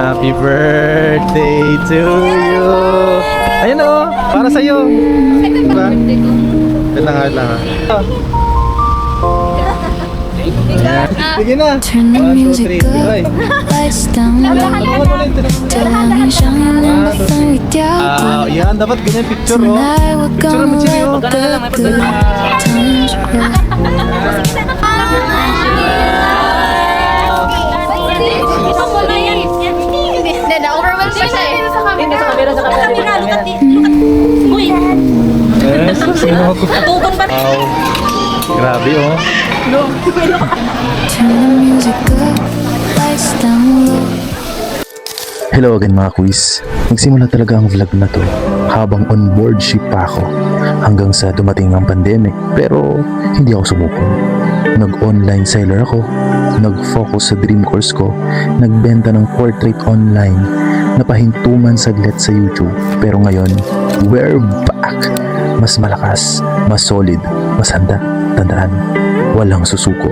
Happy birthday to you. Ayun o, para sa'yo. Diba? Ito nga lang ha. Ayan. Sige na. 1, 2, 3. Ay. Yan, dapat ganyan picture o. Picture naman siya o. Na-overwhelm siya eh. Hindi sa camera, sa camera. Uy! Yes, sino ako? Tukon ba? Wow. Grabe oh. Hello again mga quiz. Nagsimula talaga ang vlog na to habang on board ship pa ako hanggang sa dumating ang pandemic, pero hindi ako sumuko. Nag-online seller ako, nag-focus sa dream course ko, nagbenta ng portrait online, napahintuman saglit sa YouTube, pero ngayon, we're back! Mas malakas, mas solid, mas handa. Tandaan, walang susuko.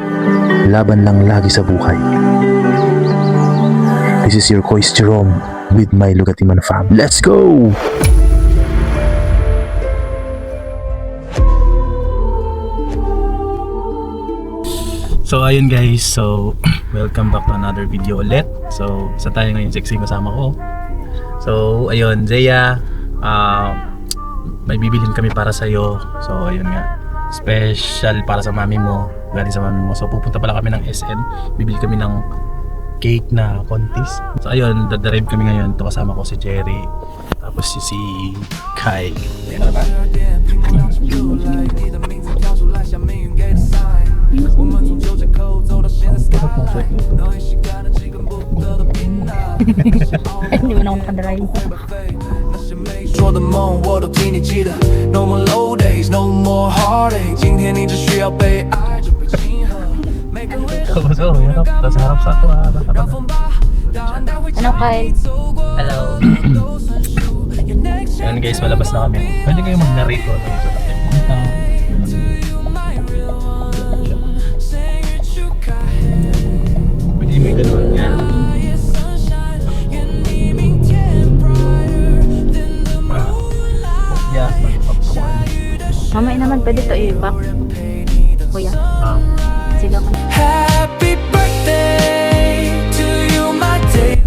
Laban lang lagi sa buhay. This is your Kois Jerome with my Lugatiman fam. Let's go! So ayun guys, so welcome back to another video ulit. So isa tayo ngayon, sexy kasama ko. So ayun, Zea, may bibilhin kami para sa'yo. So ayun nga, special para sa mami mo, galing sa mami mo. So pupunta pala kami ng SM, bibili kami ng cake na contest. So ayun, dadrive kami ngayon. Ito kasama ko si Jerry, tapos si Kai. Ayan na ba? Hindi mo na ako nakadrive. 说的梦我都替你记得 No more low days, no more heartache 今天你只需要被爱就被亲和每个微笑 So, hirap. Tapos harap sa ito. 高风吧答案待会 Ano kay? Hello. Ayan guys, malabas na kami. Pwede kayo mag-narrate ko. Pwede may gano'n yan. Yeah. Mamaya naman pwede to i-back. Kuya, sila ka. Happy birthday to you my day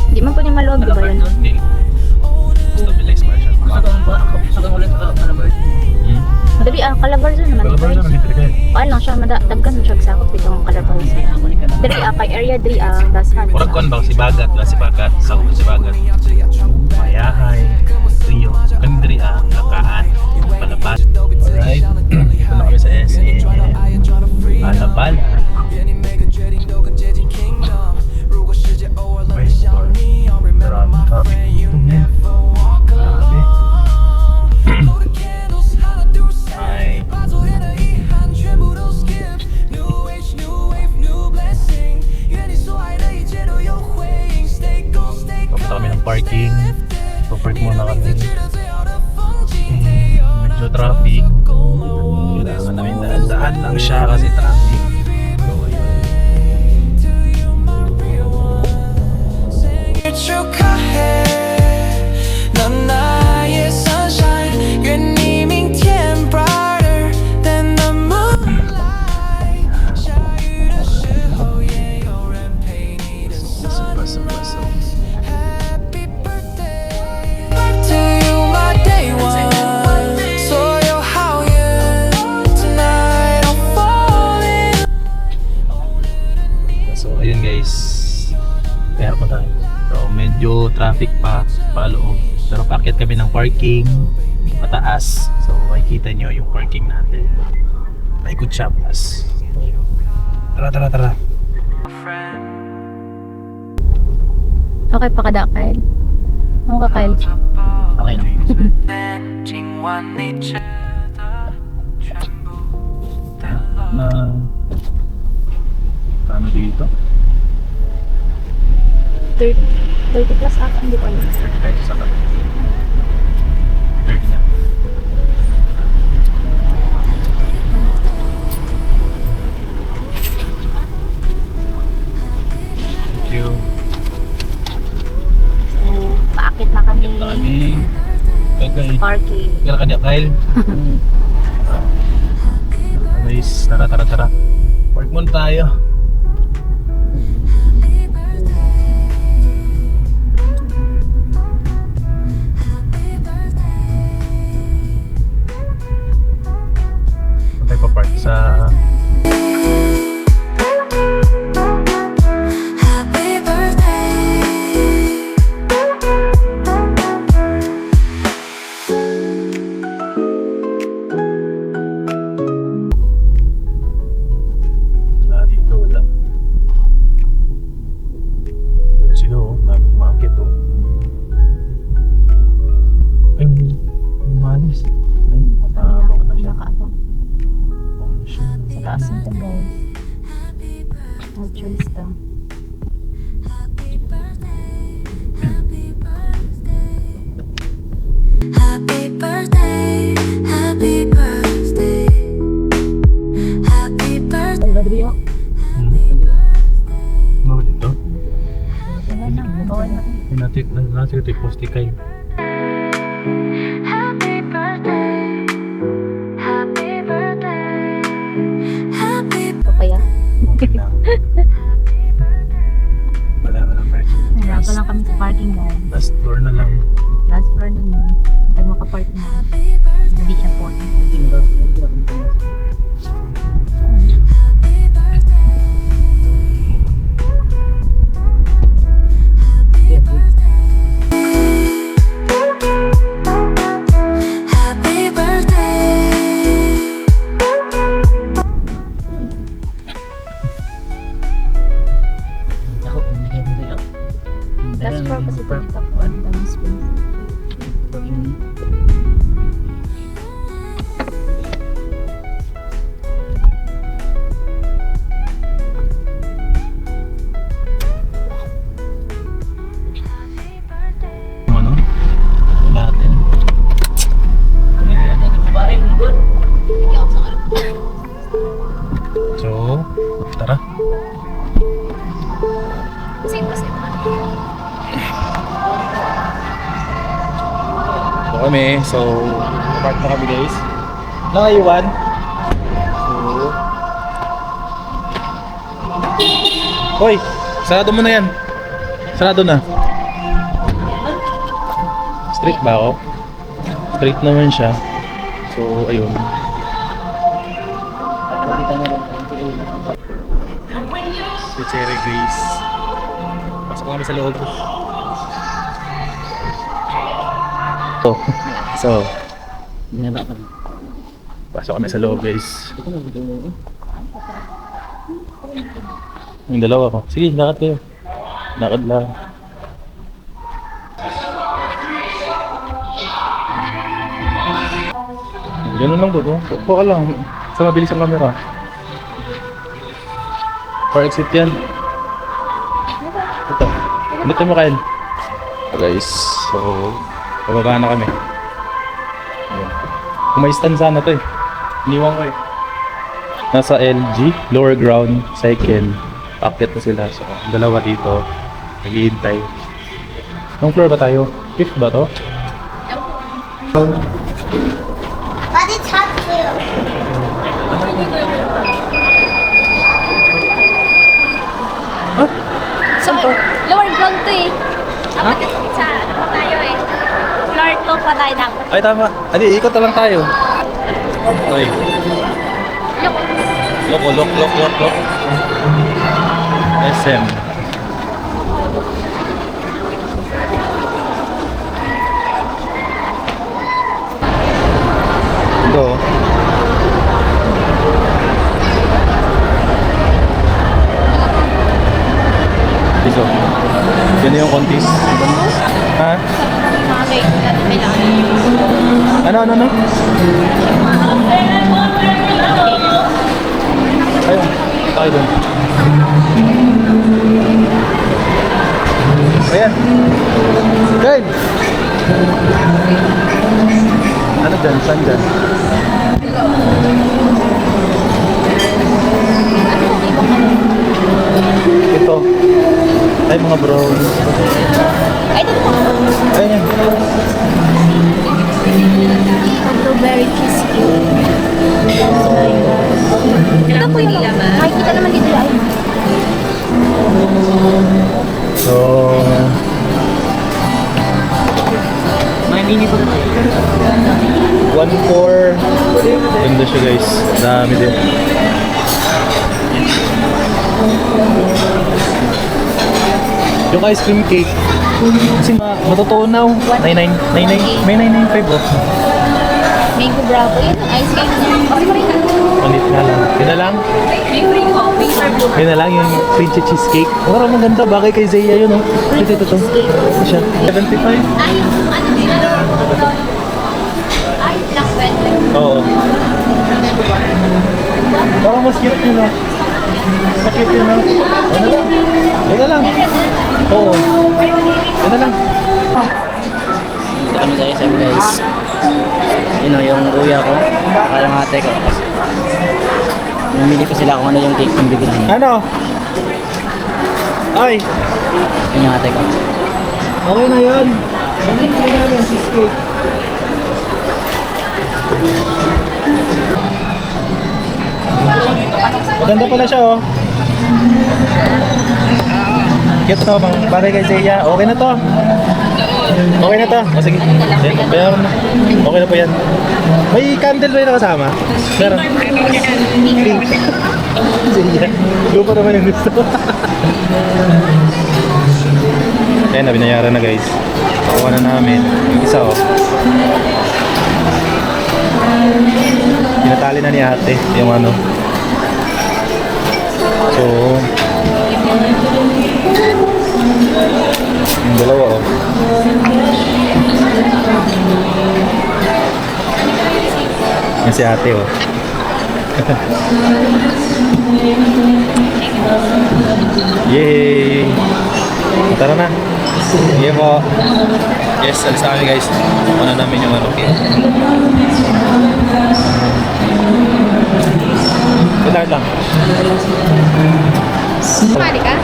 Hindi man po niya maluwag, di ba yun? Stabilize pa siya. Dali, calabarzon naman. Calabarzon naman dito kayo. Paano lang siya, madagkan mo siya sa akot itong calabarzon. Dali, kay area dali, dasman. Murag kon ba si Bagat, si Bagat, sa si Bagat. Mayahay, Rio, Kandri, Lakaan, Palabas. Alright, ito na kami sa SM. Alabal. West Store. Maraming traffic dito, man. Grabe. Ay. Papunta kami ng parking. Papark muna kami. Medyo traffic. Kailangan namin daan lang siya kasi traffic. So ayun. 就开那那夜 sunshine 愿你明天 brighter than the moonlight 下雨的时候也有人陪你的 Basa. Happy birthday to you my day one 所有好运 tonight I'll fall in So ayun guys, kaya pa tayo. So medyo traffic pa paloob, pero paakyat kami ng parking mataas. So makikita nyo yung parking natin. Paikot siya plus. Tara. Okay pa kada, Kyle. Ano ka, Kyle? Okay na. 今晚你知的全部 Paano dito? 30 plus ata, hindi ko alam. 30 sa ka. 30 na. Kanya Kyle. Guys, tara. Park muna tayo. Tayo pa-park sa Happy birthday. dito, wala. Doon sila daming market Ay, malis. Ay, matabang na siya. Nakaabang. Matabang na siya. Sa taas nito guys. No choice to. Happy birthday. Happy birthday. Happy birthday. Ay, badri yun. Ano dito? Wala na. Bawal na. Nasa ito yung postikay. Happy birthday. Happy birthday. Happy Papaya. Okay lang. Wala parking. Wala pa lang kami sa parking guys. Last floor na lang. Last floor na yun. Pag makapark na. Hindi siya po. Happy birthday. Last floor kasi ito dito po. Ang daming space. Ano? Natin. So, tara. So kami, park na kami guys. Nakaiwan. So, hoy, sarado mo na yan. Sarado na. Straight ba ako? Straight naman siya. So, ayun. Si Cherry Grace. Pasok kami sa loob. So, pasok kami sa loob guys. Yung dalawa ko. Sige, lakad kayo. Lakad lang. Ganun lang doon. Upo ka lang. Sa mabilis ang camera. For exit yan. Ito. Dito mo kain. So guys, so pababa na kami. Ayan. Kung may stand sana to iniwan ko Nasa LG, lower ground, cycle. Paakyat na sila. So, dalawa dito. Naghihintay. Anong floor ba tayo? 5th ba to? But it's hot too. So, lower ground to Dapat sa ano pa tayo Floor 2 pa tayo dapat. Ay, tama. Adi, ikot na lang tayo. Ay. Lok. SM. Ito. Piso. Yan yung kontis. Ha? Ano? Ayun, tayo doon. Ayan. Guys! Ano dyan? Saan dyan? Ito. Ay, mga brown. Ay, dito po. Ayan yan. Ganda siya guys. Dami din. Yung ice cream cake. Kasi matutunaw. 99. May 995 oh. Mango bravo. Yun ang ice cream na. Kasi pa rin Panit nga lang. Yun na lang. may free coffee. Yun na lang yung cream cheesecake. Parang maganda. Bagay kay Zaya yun oh. Ito. Ito siya. 75. Ay, yung ano nila. Ay, black velvet. Oo. Parang mas cute yun ah. Mas cute yun ah. Yun na lang. Oo. Yun na lang. Dito kami sa SM guys. Yun o, yung kuya ko. Parang ate ko. Namili pa sila kung ano yung cake yung bibili. Ano? Ay! Yun yung ate ko. Okay na yun. Hindi na namin cheesecake. Maganda pala siya oh. Cute to, pang bagay kay Zaya. Okay na to. Okay na to. O sige. Yan, bayaran na. Okay na po yan. May candle ba yung nakasama? Meron. Pink. Zaya. Lupa naman yung gusto. Ayan na, binayaran na guys. Pakuha na namin. Yung isa oh. Pinatali na ni ate yung ano. So, yung dalawa oh. Yan si ate oh. Yay! Tara na. Sige po. Yes, alis na kami guys. Una namin yung ano. Kailangan lang. Sumali ka?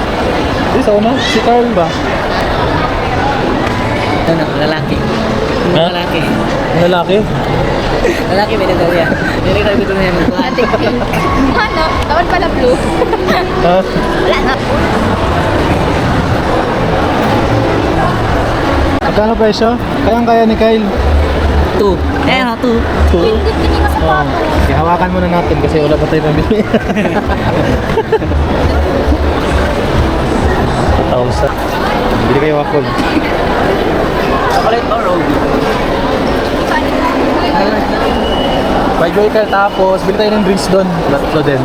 Di sa una? Si Carl ba? Ano, lalaki. Ha? Lalaki. Lalaki? Lalaki, may nagawa yan. Hindi ko ito na yan. Ate pink. Ano? Tawad pala blue. Ha? Wala na. Magkano presyo? Kayang-kaya ni Kyle. 2. Eh, 2. Hindi ko sa Oh. Okay, hawakan muna natin kasi wala pa tayo pambili. 1,000. Bili kayo waffle. Chocolate or Roby? By waiter tapos bili tayo ng drinks doon. Tatlo din.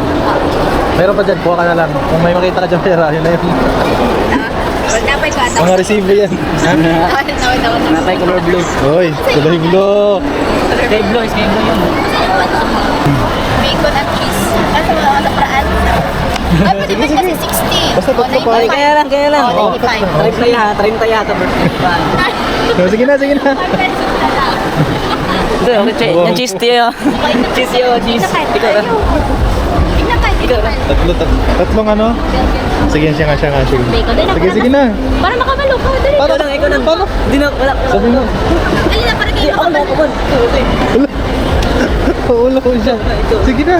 Meron pa dyan, kuha ka na lang. Kung may makita ka dyan pera, yun na yun. Napay ko ata. Mga resibo yan. Ha? Tawad. Napay color blue. Hoy, kulay blue. Sky blue, sky blue yun. Bacon at cheese. Ano wala ka sa paraan? Ay, pwede ba kasi 60? Basta tatlo pa. Ay, kaya lang. Oh, 95. 30 yata birthday pa. Oh, sige na. Pesos na lang. Ito, yung cheese tiyo. Cheese yo, cheese. Ikaw na. Ikaw na. Tatlong ano? Sige, siya nga. Bacon din ako. Sige na. Para makabalo ko. Dali. Ikaw na. Paano? Di na, wala. Sabi mo. Dali na, para kayo Ako na, makabalo. Paulo ko siya. Sige na.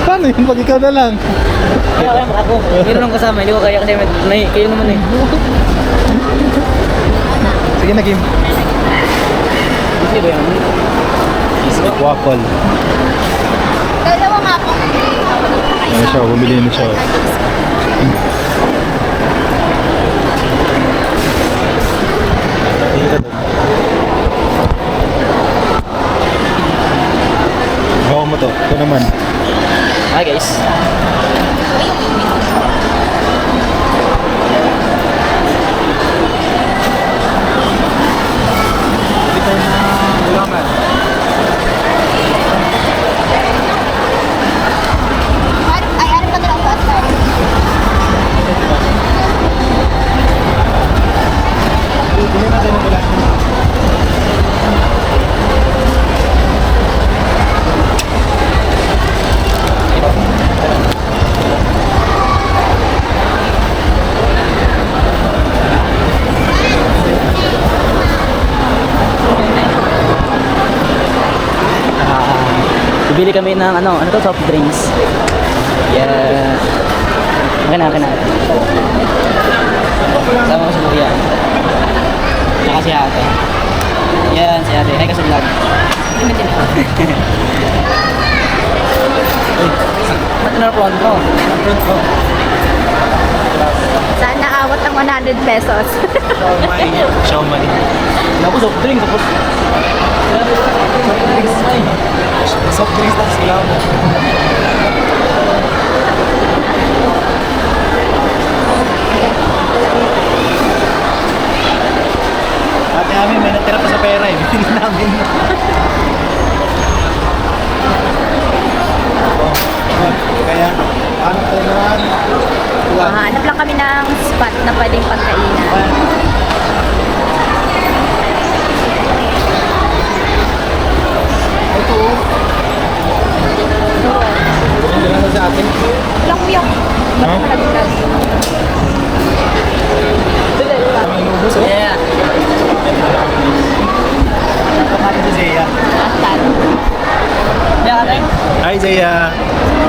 Paano yun pag ikaw na lang? Kaya ako. Meron lang kasama, hindi ko kaya kasi may kayo naman eh. Sige na, Kim. Hindi ba yan? Waffle. Dalawa nga po. Ano siya, bumili na siya. Gawa mo to. Ito naman. Hi guys. Ay, ano pa lang ba tayo? Bibili kami ng ano to, soft drinks. Yeah. Akin na. Sama ko si Kuya. Tsaka si ate. Yan, si ate. Ay, kasi vlog. naman din ako. Ba't na-front mo? Na-front mo. Saan naawat ang 100 pesos? Siomay. Tapos soft drink, tapos... Soft drinks tapos ilaw mo. Ate Ami, may natira pa sa pera eh. Bili namin. Kaya, ano tayo naman? Hanap lang kami ng spot na pwedeng pagkainan. Ito oh. Hindi lang sa atin. Lang yung Ha? May inubos oh. Yeah. Kapatid si Zia. Yeah, ate. Hi Zia.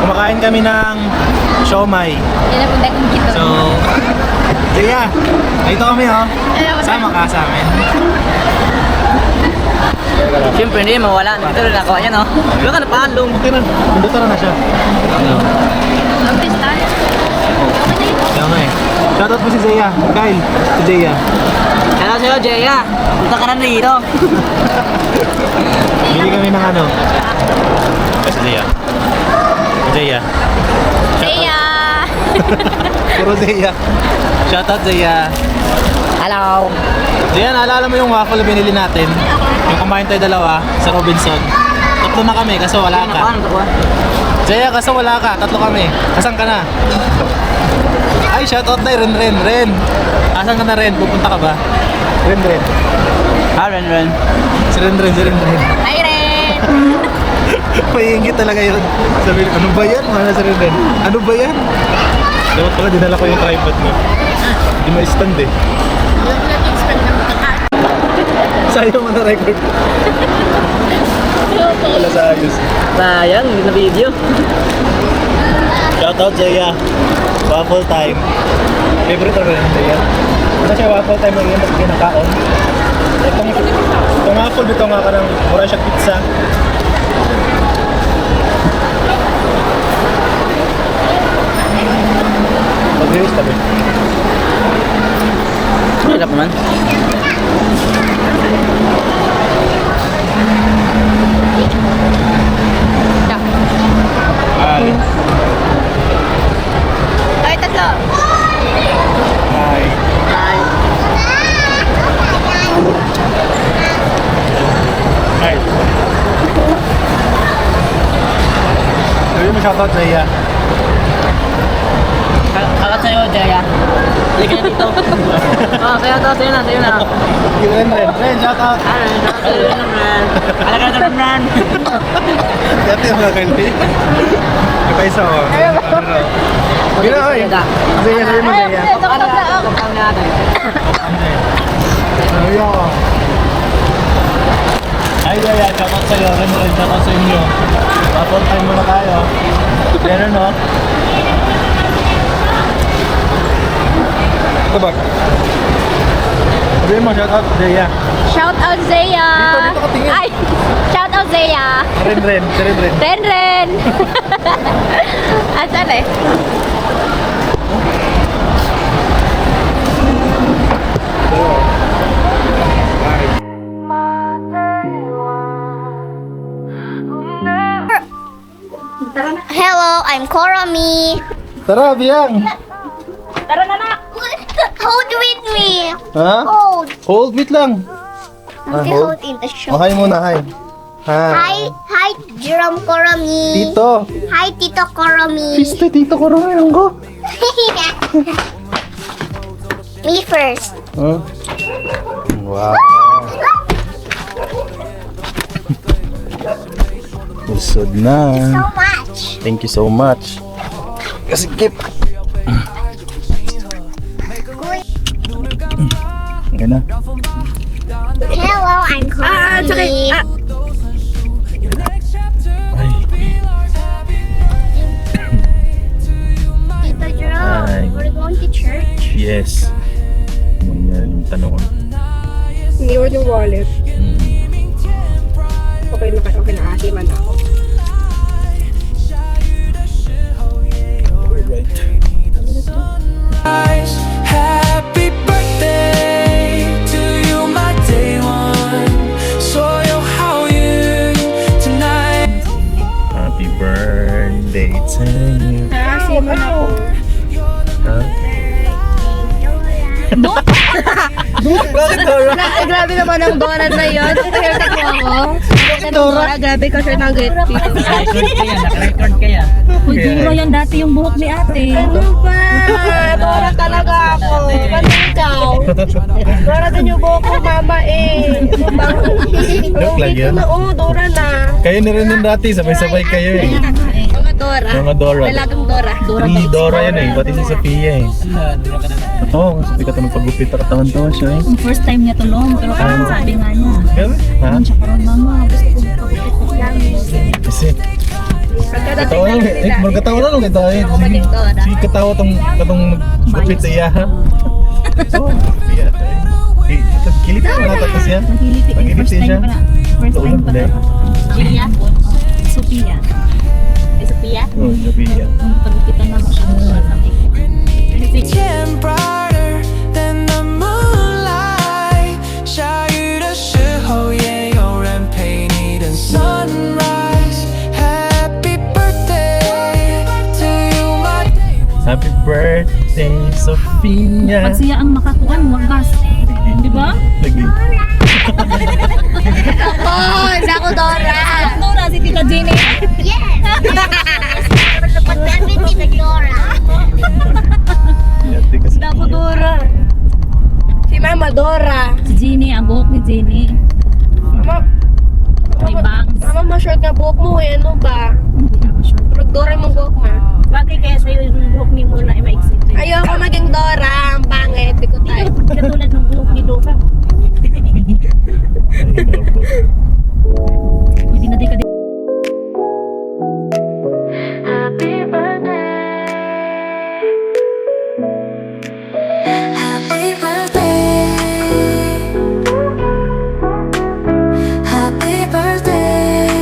Kumakain kami ng siomay. Yan ang punta kong kito. So, Zia, dito kami oh. Sama ka sa amin. Siyempre hindi mawala. Dito rin ako. Ayan o. Wala ka napaalong. Okay na, nandito na siya. Notice tayo. Kaya nga eh. Shoutout mo si Zia. Kyle, si Zia. Hello sa'yo, Jeya. Punta ka na dito. Bili kami ng ano. Si Zia. Si Zia. Zia! Puro Zia. Shoutout Zia. Hello. Zia, naalala mo yung waffle na binili natin? Yung kumain tayo dalawa sa Robinson. Tatlo na kami, kaso wala ka. Zia, kaso wala ka. Tatlo kami. Asan ka na? Ay, shoutout na Ren. Asan ka na Ren? Pupunta ka ba? Ren. Ren. Si Ren. Hi, Ren! Maingit talaga yun. Sabi, ano ba yan? Mga si Ren. Ano ba yan? Dapat pala dinala ko yung tripod mo. Hindi ma-stand eh. Sayang mo na record. Wala sa ayos. Sayang, hindi na video. Shoutout Zaya. Waffle time. Favorite na rin Zaya. Ano siya waffle time na rin mas kinakaon? Itong waffle dito nga ka ng mura siya pizza. Mag-release tabi. Hirap naman. Ay, tatlo. Hi. Hi. Sabi mo shoutout Zaya. Kakat sa'yo, Jeya. Halika na dito. Sa'yo na. Ren, shoutout. Ren. Halika na Ren. Dati yung mga kanti. Ipa isa ko. Gina, oy. Zaya, sabi mo Zaya. Kapag natin. Sabi ako. Hi Zaya, shoutout sa'yo. Ren, shoutout sa inyo. Waffle time muna tayo. Pero no? Ito ba? Sabi mo, shoutout Zaya. Shout out Zia! Dito ka tingin. Ay! Shout out Zia! Ren. Ren! Asan eh? Hello, I'm Korami. Tara, Biyang! Tara na na! Hold with me. Ha? Hold. Hold, wait lang. Okay, hold. hold in the show. Oh, hi muna, hi. Hi, Jerome Korami. Tito. Hi, Tito Korami. Piste, Tito ko rin ko. Me first. Huh? Wow. Usod na. So much. Thank you so much. Kasi keep. Okay na. Hello, I'm Korami. Ay. Tito Jerome, Hi. we're going to church. Yes. Mangyari yung tanong. Iniwan yung wallet. Okay na kayo. birthday to you. Kasi mo na po. Huh? Bakit Dora? Grabe naman ang Dora na yun. Haircut mo ako. Dora, grabe ka siya ng get. Naka-record kaya. Uy, Dora yan dati yung buhok ni ate. Ano ba? Dora talaga ako. Ba't ikaw? Dora din yung buhok ko, mama eh. Joke lang yun. Oo, Dora na. Kayo na rin nun dati, sabay-sabay kayo eh. Mga Dora. Mga Dora. Dalagang Dora. Three Dora yan eh, pati si Sophia eh. Oo, kasi ka ng pagupit, tawa siya eh. Yung first time niya tulong, pero parang sabi nga niya. Kaya? Ha? Siya parang mama, gusto ko magpapagupit. Kasi, katawa lang eh, magkatawa lang kita eh. maging Dora. Sige katawa katong gupit sa iya ha. Oo, Sophia eh. Kilit ka mga tapos yan. Nagiliti Nagiliti first time siya. pa. First time pa. Sophia? Sophia. Sophia? Oo, Sophia. Nung pagkupitan na mo siya, sabi ko. Shine brighter than the moonlight， 下雨的时候也有人陪你等 sunrise。Happy birthday to you, my day。 Happy birthday, Sophia. Pag siya ang makakuan, wagas. Di ba? Lagi. Ako, Dora. Dora, si Tita Jenny. Yes! Everything with Dora. Yati kasi. Ako, Dora. Si Mama Dora. Si Jenny, ang buhok ni Jenny. Mama, May bangs. mama ma-short na buhok mo eh. Ano ba? Pag Dora mong buhok ma. Bagay kaya sa'yo yung buhok ni Muna ay maiksi. Ayoko maging Dora. Ang pangit. Di ko tayo. Katulad ng buhok ni Dora. Ay, naku. Hindi na di ka Happy birthday, happy birthday,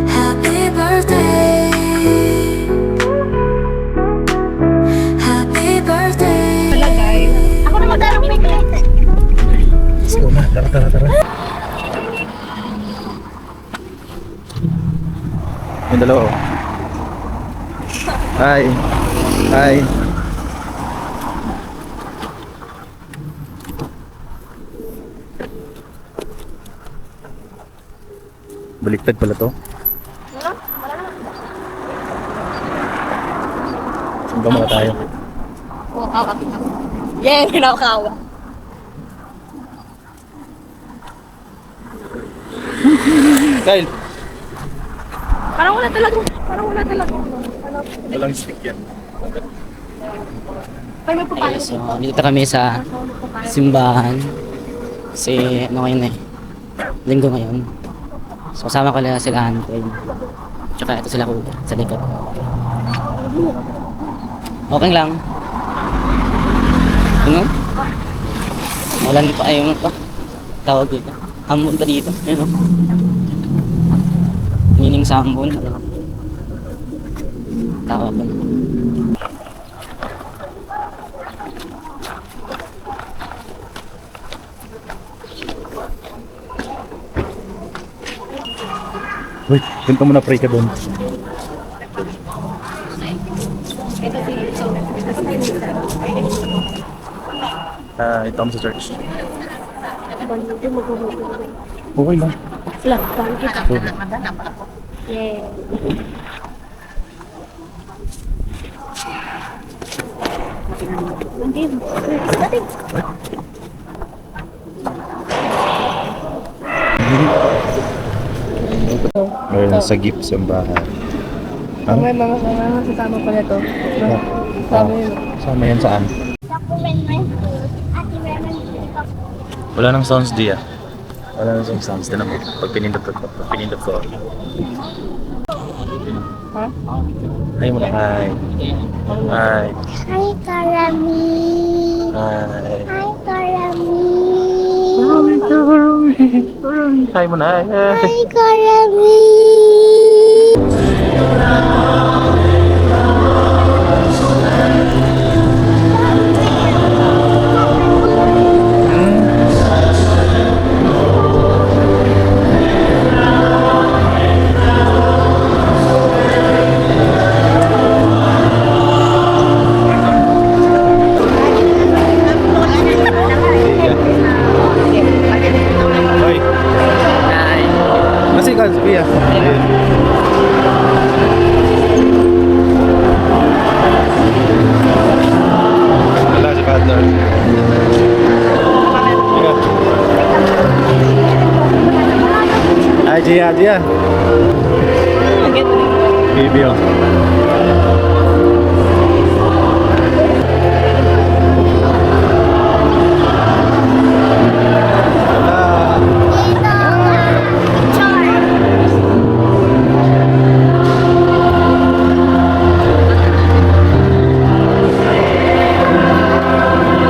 happy birthday, happy birthday. Ako na magdarong pwede. Let's go na. Tara. Yung dalawa oh. Hi. Hi. Baliktad pala to. Saan ba muna tayo? Yeah, kinakawa. Kyle! Parang wala talaga. Walang stick yan. Okay, so dito kami sa simbahan. Kasi ano ngayon eh, linggo ngayon. So kasama ko lang sila Antoine. Tsaka ito sila kuya sa likod. Okay lang. Ano? Wala dito ayaw mo pa. Tawag dito. Hambon ka dito. Ano? Meaning sa hambon. Tawag ka. Wait, punta muna pray ka doon. Ito kami sa church. Okay lang. Meron sa gift sa bahay. Ano? May mga kasama pala to. Sama yan saan? Document my food. Ate Renan, Wala nang sounds di ah. Wala nang sounds. Tinan mo. Pag pinindot ko. Ha? Hi muna, hi. Hi. Hi, Karami. Hi. Hi, Karami. Hi muna, hi. Hi, Karami. Wala si partner. Ay, Gia. Bibi, oh.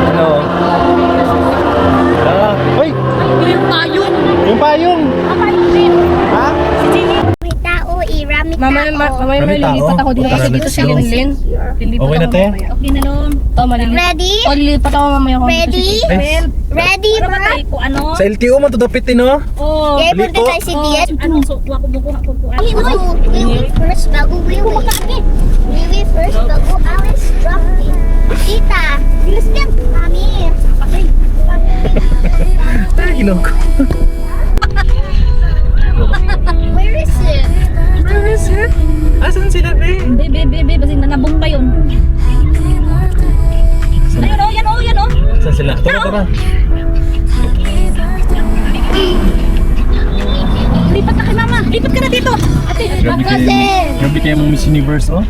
Ano? Uy! Yung payong! Ha? May tao, iramit Mama, tao. lilipat ako dito kasi dito si Linlin. Okay na, te? Okay na lang. Oh, malilipat. Ready? Oh, lilipat ako mamaya ko. Ready? Ready, ma? Ko ano? Sa LTO mo, tutupit no? Oh. Kaya Balik punta po. tayo si Diet. Ano so ako bukuha ko po. Wiwi first bago wiwi. Wiwi first bago alis dropping. Tita, bilis yan. Mami. Ginoo ko. Where is it? Asan sila, be? Bebe, kasi nanabong pa yun. Ayun oh, yan oh. Asan sila? Tara. Lipat na kay mama. Lipat ka na dito. Ate, Grabe kayo mong Miss Universe, oh.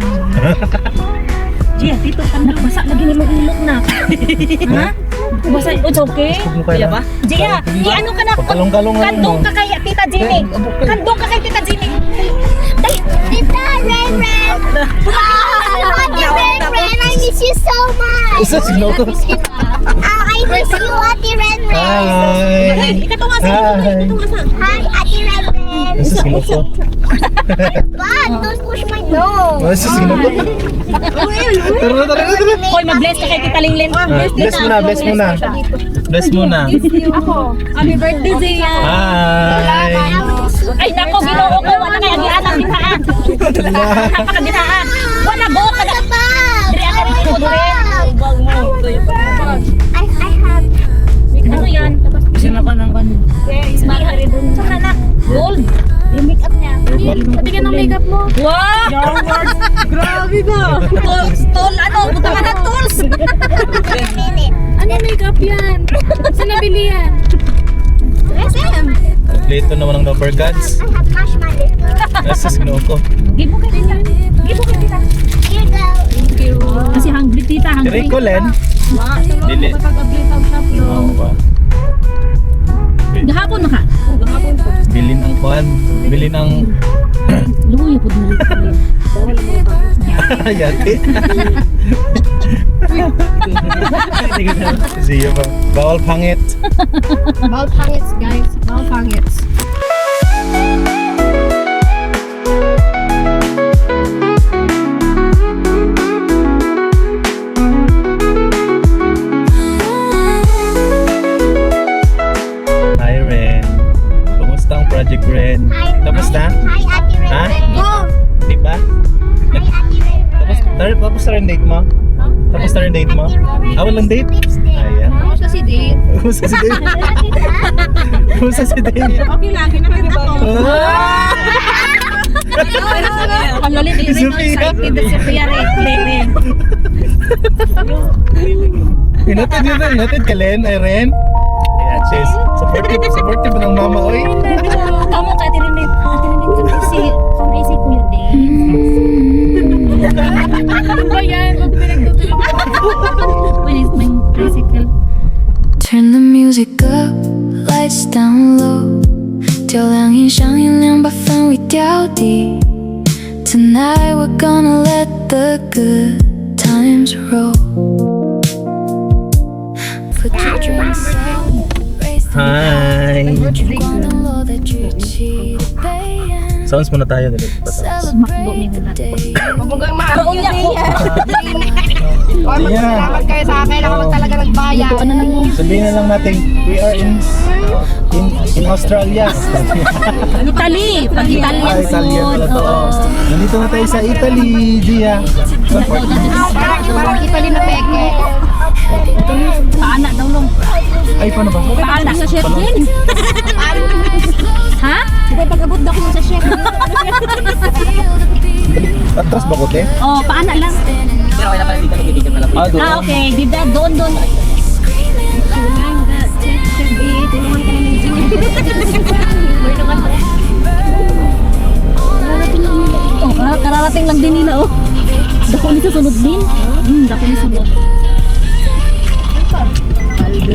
Gia, dito ka na. Basa lagi ni mo ilok na. Ha? Basa, it's okay? Iya ba? Gia, i-ano ka na. Kalong-kalong lang Kandong mo. ka kay Tita Jimmy. Kandong ka kay Tita Jimmy. Tita, Ren. Ate Ren, I miss you so much. Isa, sino ko? I miss you, Ate Ren. Hi! Ikatungasan. Hi! Hi, Ate Ren. Isa, sino ko? God, don't push my nose. Isa, sino ko? Tara. Hoy, mag-bless ka kay Tita Linglin. Bless muna. Bless muna. Happy birthday, Zia. Hi! Ay, nako, ginoo ko. Wala kay agian ang binhaan. Kabinhaan. Wala, go ka na. Diri ka rin ko diri. I have. Ano yan? Sino ka ng ban? Saan na? Gold. Yung makeup niya. Sabihin ng makeup mo. Wow! Grabe ka. Tol, ano? Punta ka na, tools. Ano makeup yan? Saan nabili yan? SM. Kompleto naman ang number gods. I have marshmallow. Isa, sino ko? Give mo kay tita. Give mo kay tita. Here you go. Kasi hungry tita, hungry. Tiri ko, Len. Dili. Oo ba? Gahapon na ka. Bilin ang kwan. Bilin ang... Luya po din. Yati. Siya ba? Bawal pangit. Bawal pangits, guys. Bawal pangits. Hi, Ren. Kumusta ang project, Ren? Tapos na? Hi, Ate Ren. Ha? Go. Di ba? Hi, Ate Ren. Tapos na rin date mo? Tapos na rin date mo? Walang date? Ayan. Ano siya si Dave? Kumusta si Dave? Kumusta si Dave? Okay lang, kinakita ko. Ang lalit, Si Sophia. excited na si Sophia rin. Hinatid ka, Len? Ay, Ren? Ayan, sis. Supportive ng mama, oy. Kamu ka, tirinig. Sanay si Kuya Dave. Ano ba yan? Ba't pinagtutulungan? When is my tricycle? Turn the music up, lights down low，调亮音响，音量把氛围调低。Tonight we're gonna let the good times roll. Put your drinks up, raise the Hi! 光灯落在举起的背影 Sounds muna tayo. Dali.，Celebrate the day. Mabugang mahal Unya ko. Yeah. Salamat kayo sa akin. Ako lang talaga nagbayad. Sabihin na lang natin, we are in Australia. Italy. Pag Italian Italia food. pala to. Oo. Nandito na tayo sa Italy, Gia. Parang Italy na peke. Paana daw long. Ay, paano ba? Paana sa chef din. Ha? May pag-abot na ko sa chef. Atras ba ko, te? Oh, paana lang. Pero kaya pala dito nagiging pala. Ah, doon. Ah, okay. Dida, doon. Oh, kararating lang din nila, oh. Dako ni susunod din. Dako ni sunod.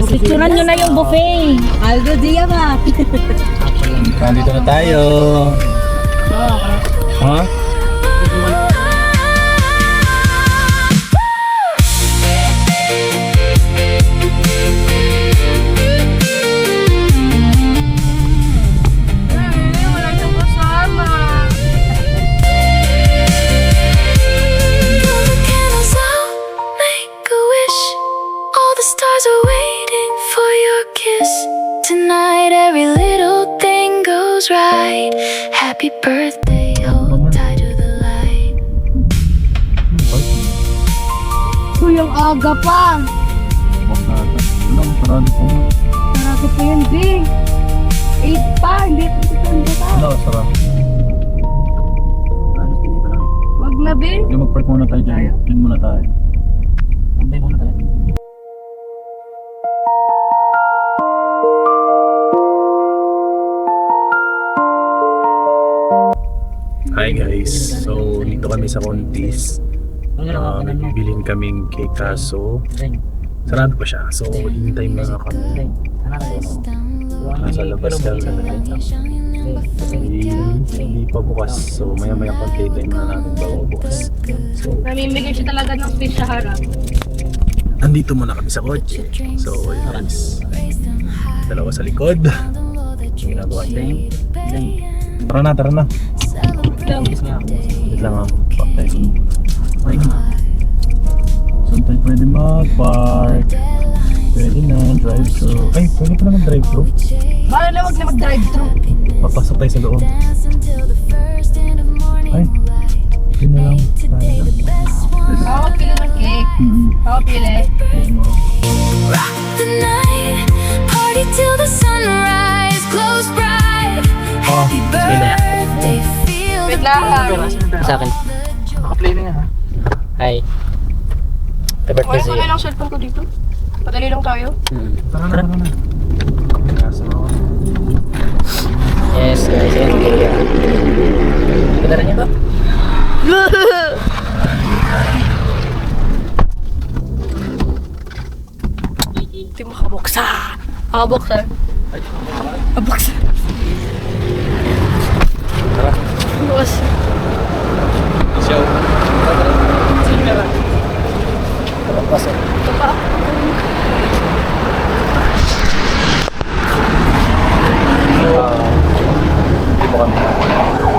Picturean nyo na yung buffet. Aldo Dia ba? Nandito na tayo. Ha? Wala siyang kasama. Blow the candles out, make a wish. All the stars are waiting for your kiss. Tonight every little thing goes right. Happy birthday, hold tight to the light. Yung aga pa. Sarado po. Sarado pa yun, B. 8 pa. Hindi pa ito. Ano, sarap. Wag na, B. Hindi, mag-park muna tayo dyan. Yun muna tayo. Antay muna tayo. Hi guys. So, dito kami sa Contis. May bibilin kaming cake kaso sarado pa siya. So, hintay na kami. Nasa labas lang. Hindi pa bukas. So, maya-maya konti time na natin bago bukas. So, Namimigay siya talaga ng fish sa harap. andito muna kami sa kotse. So, yun guys. Dalawa sa likod. Ginagawa niya. Tara na, tara na. Wait lang ah. Patay. Saan tayo pwede mag-park? Pwede na, drive-thru. Ay, pwede pa na mag-drive-thru. Bala na wag na mag-drive-thru. Papasok tayo sa loob. Ay, yun na lang. Ako pili ng cake. Ako pili. Rock the night, party till the sunrise, close bright. Happy birthday, feel the Wait lang. Sa akin. Naka-play na nga ha. Hi. Happy birthday Wala ko sa'yo. na lang cellphone ko dito. Padali lang tayo. Tara na, tara na. Kaso ako. Yes, guys. Ayan, sige. Ganda rin ito. Hindi mo kabuksa. Kabuksa. Kabuksa. Tara. Bukas. Show. Pasok. Dito kami.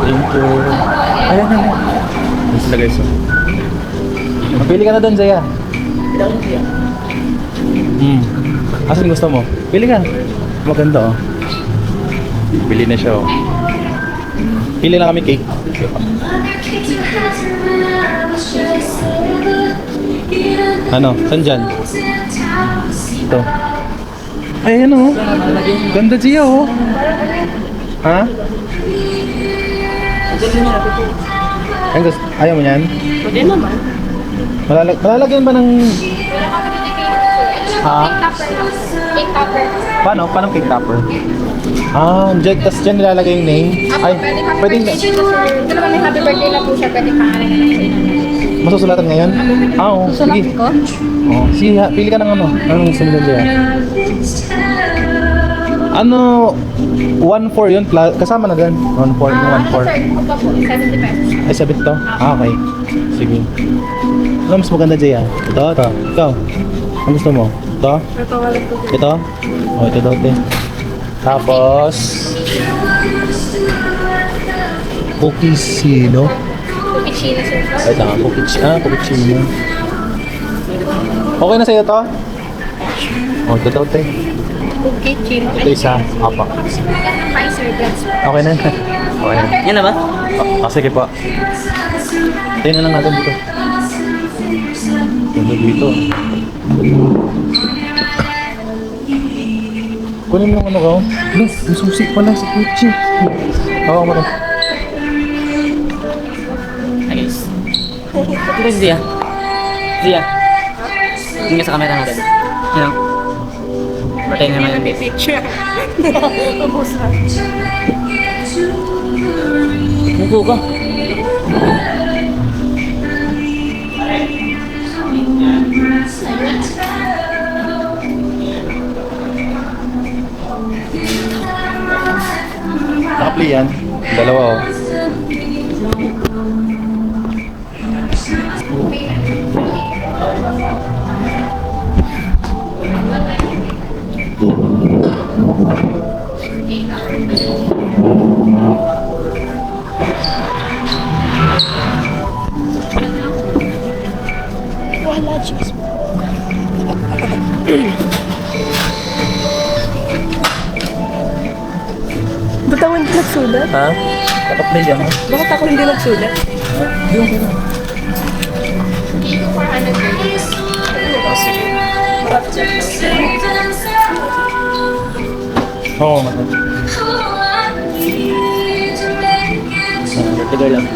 Thank you. Ayan na na. Yan sila guys. Magpili ka na doon, Zaya. Asan gusto mo? Pili ka. Maganda oh. Pili na siya oh. Pili na kami cake. Ano? Saan dyan? Ito. Ay, ano oh. Ganda siya oh. Ha? Ay, ayaw mo yan? Pwede naman. Malalagyan ba ng... Ha? Cake topper. Paano? Paano cake topper? Ah, tas dyan nilalagay yung name? Ay, pwede Birthday dito, sir. Ito naman may happy birthday na po siya. Pwede pangalan na lang sa inyo. masusulatan ngayon? Ah, oo. Sige. ko? Oo. Sige, pili ka ng ano. Anong sumunod dyan? Ano, 1-4 yun? Kasama na din? 1-4, yung 1-4. Sir, ito po, 70 pesos. Ay, sabit to? Ah, okay. Sige. Ano mas maganda dyan? Ito? Ito? Ikaw? Ang gusto mo? Ito? Ito, wala po. Ito? Oh, ito daw, te. Tapos... Cookiesino? Cucina, sir. Ay, tama. Cookiesino. Okay na sa'yo to? Oh, ito daw, te. Cookie, chino. Ito isa. Apa. Hi, sir. That's Okay na. Okay na. Yan na ba? Sige po. Tayo na lang natin dito. Ganda dito. Kunin mo yung ano ko. Look, yung susi pala sa kotse. Hawak mo to. Hi guys. Ito si Zia. Zia. Tingnan sa camera natin. Ano? Patay naman yung Picture. muko ko. Naka-play yan. Dalawa oh. Ba't ako hindi nagsulat? Ha? Naka-play yan. Bakit ako hindi nagsulat? Oh, sige. Oo, mata. Tigar lang.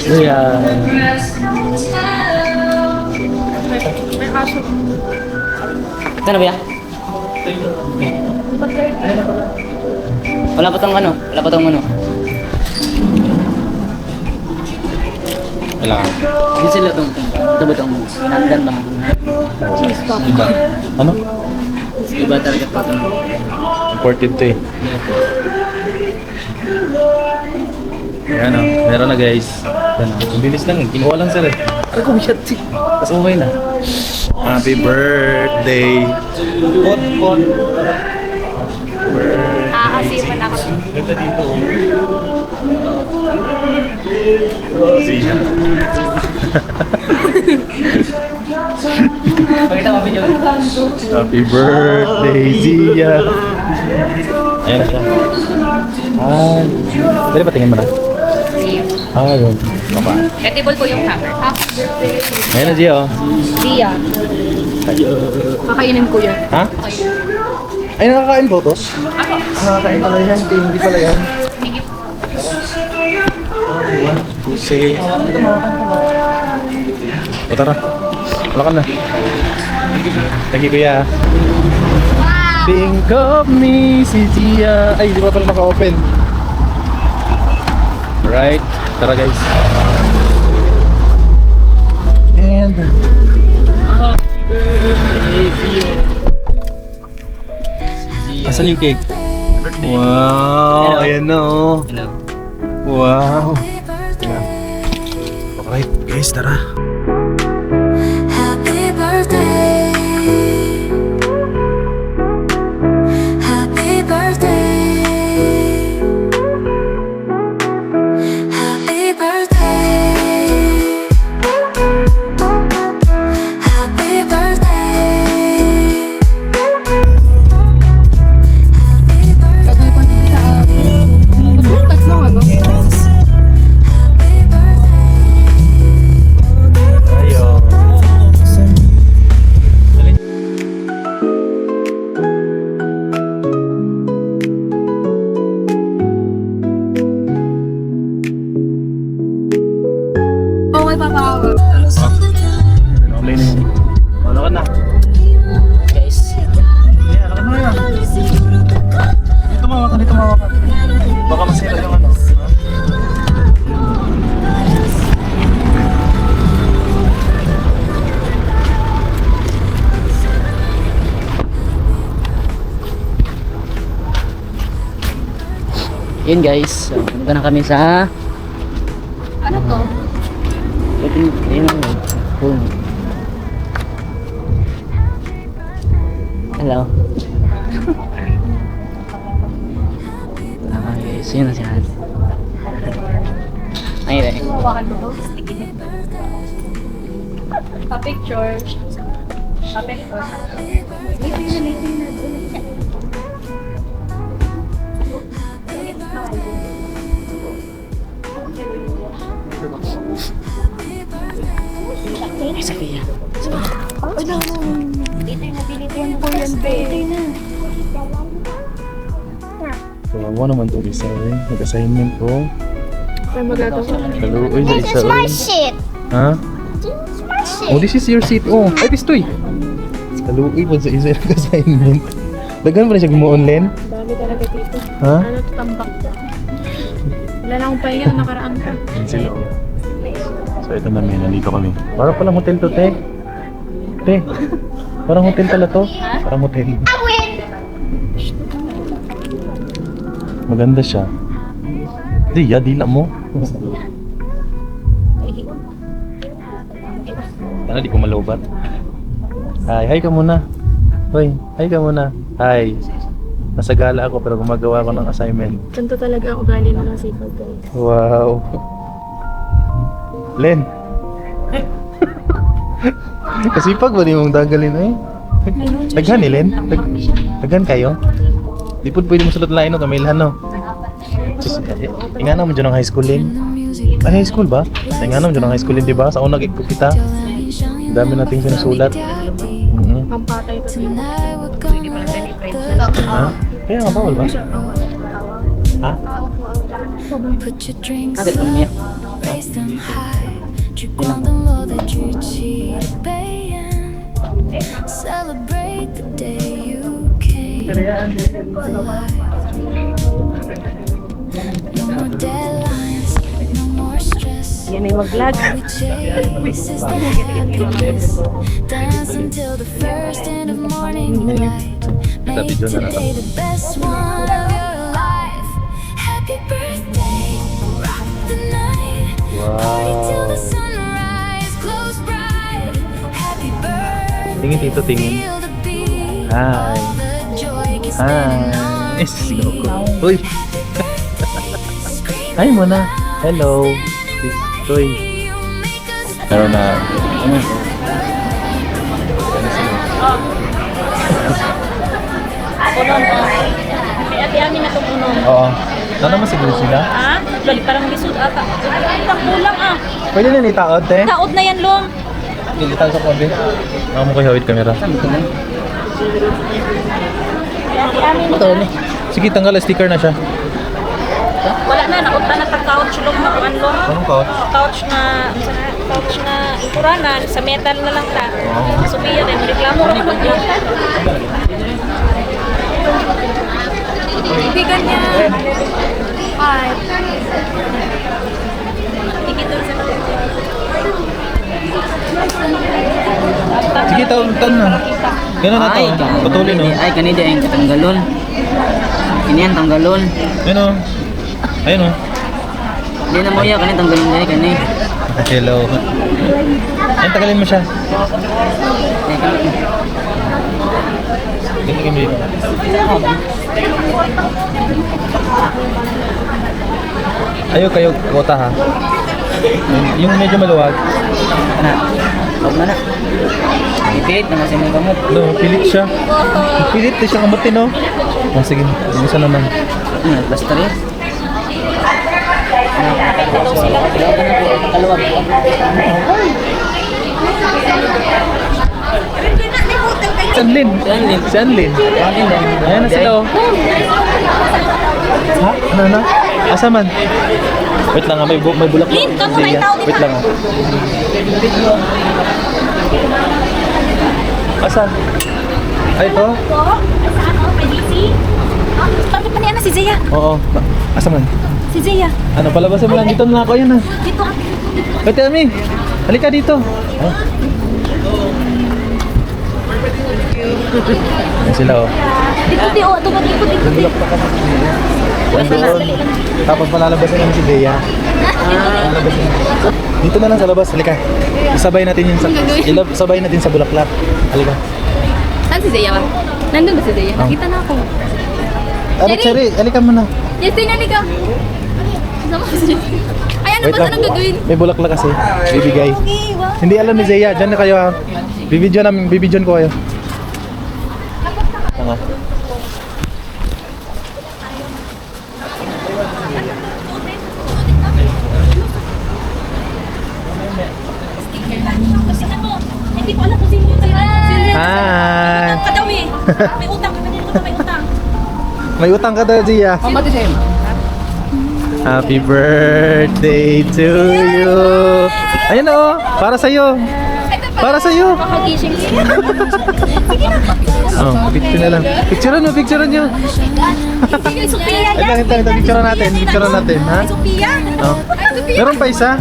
Zia. May aso. Ito na ba yan? Wala pa tong ano? Wala pa tong ano? Kailangan. Hindi sila tong ito ba tong nandan ba? Iba. Ano? Iba talaga pa tong Important to eh. Ayan o. Meron na guys. Ayan o. Ang bilis lang eh. Kinuha lang sir eh. Ako shot si. Tapos okay na. Happy birthday. Pot. Kasi man ako. Ganda dito. Oh, siya. Pakita mo video. Happy birthday, Zia. Ayan na siya. Ah, pwede ba tingin mo na? Ah, yun. Baba. Edible po yung cover. Happy birthday. Ayan na, Zia oh. Dia. Kakainin ko yan. Ha? Ay, nakakain po to? Nakakain pala yan. Hindi pala yan. Pusi. O tara. Wala ka na. Thank you, kuya. Think of me, si Zia. Ay, di ba pala naka-open? Right. Tara, guys. And... Asan yung cake? Wow! Ayan na oh. Hello. Wow! Alright, guys, tara. Happy birthday. Happy birthday. Happy birthday. Happy birthday. Ayo. Okay, papa. Okay na yun. Wala ka na. Guys. Yeah, wala ka na yan. Dito mawakan, dito mawakan. Baka masira yung ano. Yun guys. So, punta na kami sa Ano to? Ayun ang phone. Hello. Guys, yun na siya. Ayun eh. Hawakan mo to. Pa-picture. Pa-picture. Ay, Sophia. Dito na, dito yan po yan, babe. Kawawa naman to isa eh. Nag-assignment ko. Ano magagawa? Kaluoy sa This isa is my eh. shit. Ha? This is my shit. Oh, this is your seat. Oh, ay pistoy. Kaluoy po sa isa nag-assignment. Dagan pa rin siya gumaon, Len? Dami talaga dito. Ha? Ano to, tambak. Wala na akong pahinga, nakaraan ka. Yan sila. Oh. So ito na may nandito kami. Parang palang hotel to, te. Te. Parang hotel pala to. Parang hotel. I win. Maganda siya. Di, dila mo. Sana di ko malobat. Hi ka muna. Hoy, hi ka muna. Hi. Nasa gala ako pero gumagawa ako ng assignment. Ganito talaga ang ugali ng sipag, guys. Wow. Len. Kasipag ba di mong dagalin eh? Daghan eh, Len? Daghan kayo? Di po pwede mo sulot lain no, kamilhan no? Ingana mo dyan ng high school, Len? Ay, high school ba? Ingana mo dyan ng high school, Len, di ba? Sa unang ikot kita. Dami nating sinusulat. Pampatay to sa'yo. Ha? Kaya nga bawal ba? Ha? Put your drinks up, raise them high. 聚光灯落在举起的背影 Celebrate the day you came alive. No more deadlines, no more stress. Yan ay mag-vlog. All we chase is the happiness. Dance until the first end of morning light. Make today the best one of your life. Happy birthday, rock the night. Party till the sunrise, close bright. Happy birthday. Tingin dito, tingin. Feel the beat. Hi. All the joy keeps Hi. spinning on Eh, sigaw ko. Uy. Hi muna. Hello. Uy. Pero na... Punon ko. May ati-amin na itong punon. Oo. Ano naman siguro sila? Ha? Lali, parang lisod ata. Ang kulang ah. Pwede na nitaod, te? Taod na yan, Long. Dilitan sa konti. Mga mo kayo hawid camera. Ati-amin. Sige, tanggal. Sticker na siya. Wala na, nakunta na tag-couch, Long, na kuan, Long. Anong couch? Couch na ikuranan, sa metal na lang ta. Subiya na, reklamo rin mo dyan. Ibigan niya. Hi. Tigit doon sa Sige, taon na. Gano'n na taon. Patuloy, no? Ay, kanina yung tanggalon. Kiniyan tanggalon. Ayun, o. Ayun, o. Hindi na mo yan, kanina tanggalon din kanina. Hello. Ayun, tagalin mo siya. Ganito kami dito. Ayaw kayo kota, ha? Yung medyo maluwag. Na, huwag na na. Ipilit na kasi may gamot. No, pilit siya. Pilit siya kamutin, no? Oh, sige. Isa naman. Basta rin. Si Anlin. Si Anlin. Ayan na sila, oh. Ha? Ano? Asa man? Wait lang, may bulak. Lin, kamu na itaw, di ba? Wait lang, Asan? Ay, ito? Saan ako? May DC? Bakit pa niya na si Zaya? Oo. Asa man? Si Zaya. Ano, palabasan mo lang. Dito na ako, yan na. Dito ah. Pati, Ami. Halika dito. Ay. Ayan sila, oh. Dito, di, oh. Tungkol, dito. Nandun. Tapos palalabasin namin si Bea. Dito na lang sa labas. Halika. Isabay natin yun sa... Isabay natin sa bulaklak. Halika. Saan si Zaya ba? Nandun ba si Zaya? Nakita na ako. Ano, Cherry? Halika muna. Yes, tingnan ka. Sama ko si Jesse. Ay, ano ba? Anong gagawin? May bulaklak kasi. Bibigay. Hindi alam ni Zaya. Diyan na kayo, ha. Bibidyon ko kayo. Tanga. Hindi ko alam kung sino yung tayo. Hi! Utang ka daw eh. May utang ka dito, may utang. May utang ka daw, Zia. Happy birthday to you. Ayan o, para sa'yo. Para sa'yo. Oh, picture na lang. Picturean nyo. Ito, picturean natin, ha? Oh. Meron pa isa,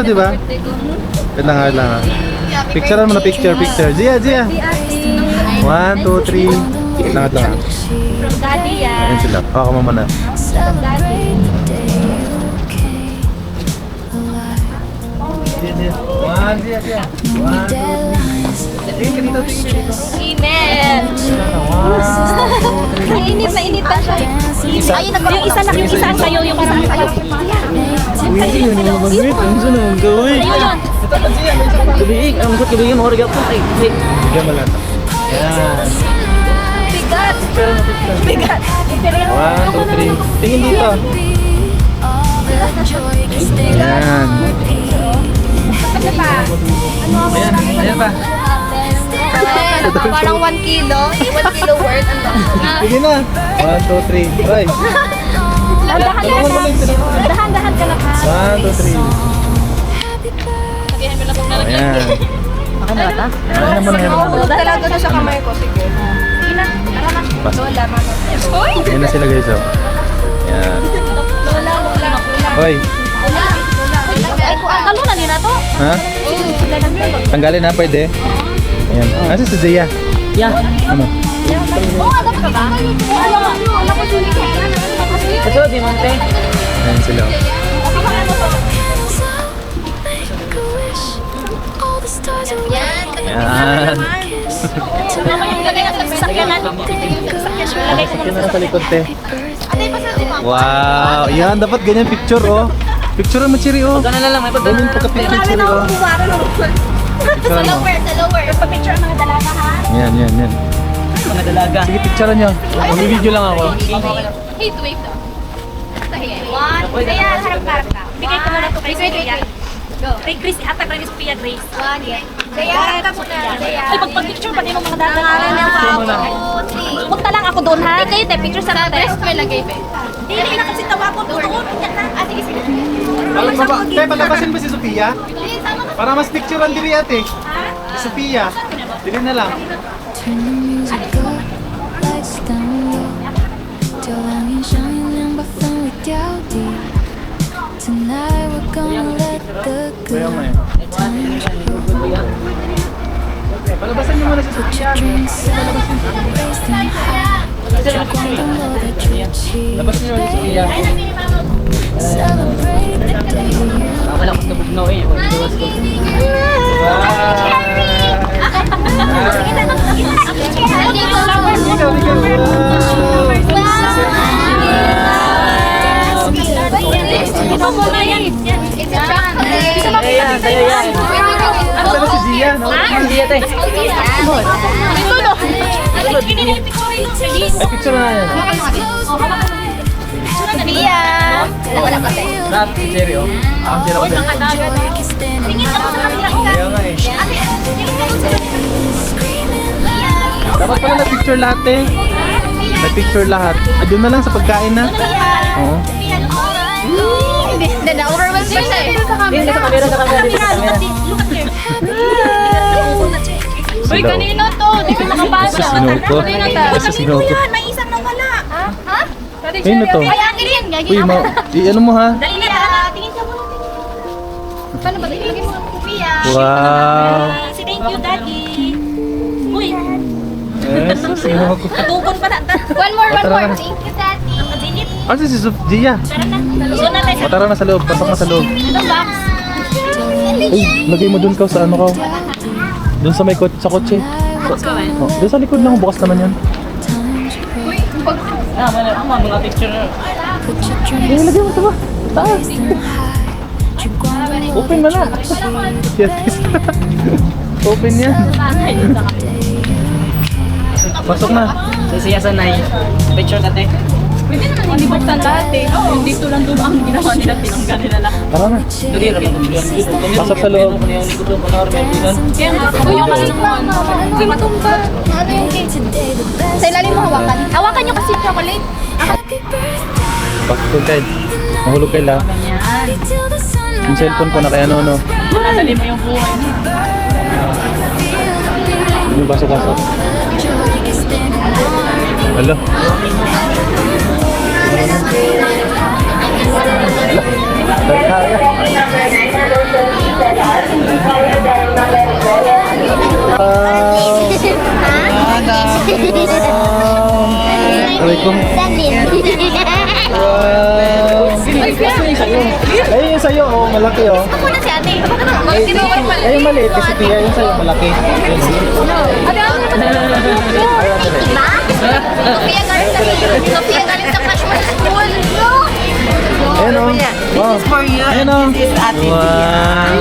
di ba? Wait lang, ha? Picturean mo na, picture. Zia. 1, 2, 3. Wait lang, ha? Ayan sila. Paka mo muna. Zia. 1, 2, 3. Tingin dito. Amen. Mainit pa siya. Ayun na, yung isa ang kayo, yung isa ang kayo. Yun yung mag-wait. Ang saan naman gawin? Ayun. Kabigig, ang gut kabigig mo orga po. Ay, Bigyan mo lang. Yan. Bigat. 1, 2, 3. Tingin dito. Yan. Ayan pa. Parang 1 kilo. 1 kilo worth. Sige na. 1, 2, 3. Ay. Dahan-dahan ka na pa. 1, 2, 3. Ayan. Ayan mo na. Talaga na sa kamay ko. Sige. Ayan na sila guys. Oh. Ayan. Hoy. Kalo na nila to. Ha? Tanggalin na pwede. Ayan. Asa si Zia? yeah. Ano? Adap ka ba? Ito, di monte. Ayan sila. Ayan. Sakyan na sa likod, te. Wow. Yan, dapat ganyan picture, oh. Picture mo, Chiri, oh. Gana na lang, may pagdala. Ganyan pagka-picture, Chiri, oh. Picture mo. Picture ang mga dalaga ha. Yan. Mga dalaga. Sige, picture nyo. Mag-video lang ako. Hey, wait daw. Kaya harap-harap ka. Bigay ko muna to kay Sophia. Go. Kay Grace, ata kay Sophia Grace. Kaya harap muna. Ay, pag-picture pa din ng mga dalaga. Pangalan ng papa. Punta lang ako doon ha. Kayo te, picture sa Sa natin. breast may lagay pa. Hindi na kasi tawag ko doon. Sige, sige. Te, palabasin ba si Sophia? Para mas picturean diri ate. Si Sophia. Dili na lang. Turn the music up, lights down low，就让音响原谅把氛围调低。Tonight we're gonna let the good times roll. Palabasan niyo muna si Sophia. Drinks up, raise them high. 就光灯落在主题 Labas niyo si Sophia.，Celebrate the day you Wala ko sa bugno eh. Ito muna yan. It's a chocolate. Ayan, sa'yo yan. Asa na si Zia, no? Hindi yan eh. Ay, picture na yan. Sophia. Wala pa tayo. Lahat si Cherry, oh. Ang sira ko din. Tingin ako sa kanila. Kaya nga eh. Dapat pala na-picture lahat eh. Na-picture lahat. Ah, doon na lang sa pagkain na. Oo. Hindi, na-overwhelmed pa siya eh. Dito sa camera, sa camera. Dito sa camera. Uy, kanino to? Di ko makabasa. Sa sinuko. Sa sinuko. May isang nawala. Ha? Ayun na to. Ay, akin yan. Gagi. Uy, ano mo ha? Dali na. Tingin ka muna. Paano ba? Ilagay mo sa Sophia. Wow. Say thank you, Daddy. Uy, Yes, sa sinuko. tugon pa na. One more. Tara na. Thank you, Daddy. Zinit. Ano si Zia? Tara na. Doon na tayo O tara na sa loob. Pasok na sa loob. sa box. Ay, lagay mo dun ka sa ano ka. Dun sa may sa kotse. Oh, dun sa likod lang. Bukas naman yan. Mga picture. Put your drinks up, raise them high. 就光灯落 Open mo na. Yes. Open yan. Pasok na. Si Siya Sanay. Picture ka, te. Pwede naman hindi buksan lahat eh. Dito lang doon ang ginawa nila, tinanggal nila lahat. Tara na. Dali, raman ko yun. Pasok sa loob. Kaya nga, kuya kasi naman. Hindi matumba. Ano yung cake? Sa ilalim mo hawakan. Hawakan nyo kasi yung chocolate. Pasok ko kayo. Mahulog kayo lang. Yung cellphone ko na kaya ano. Nadali mo yung buhay niya. Yung baso-baso. Hello. Assalamualaikum. Ay, yung sa'yo, oh, malaki oh. Ako na si ate. Ay, yung maliit kasi Tia, yung sa'yo, malaki. Ate, ako na ba? Sophia galing sa Crush My School. Ayan oh. This is for you. Ayan oh. This is Ate Tia.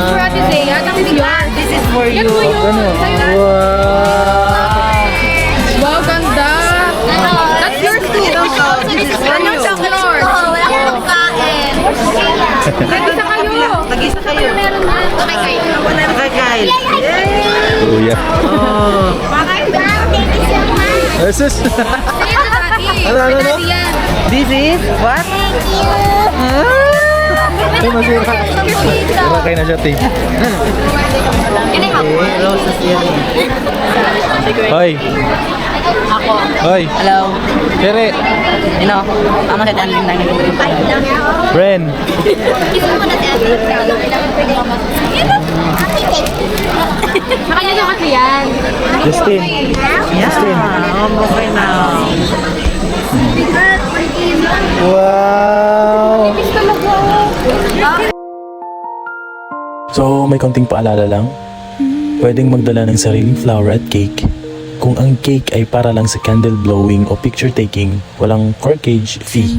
For Ate Zea. This is for you. Wow. Wow, ganda. That's yours too. This is for you. Wala akong kain. Nag-isa kayo. Nag-isa kayo. Okay, guys. Kuya. Thank you so much. Jesus. Ano? This is what? Thank you. Ay, masira. Masira kayo na siya, Ting. Hoy. Ako. Hoy. Hello. Kere. Ama sa tanong lang. Bren. Kiss mo na si ate. Nakanya nyo kasi yan. Justin. Justin. Okay na. Wow. So, may konting paalala lang. Pwedeng magdala ng sariling flower at cake. Kung ang cake ay para lang sa candle blowing o picture taking, walang corkage fee.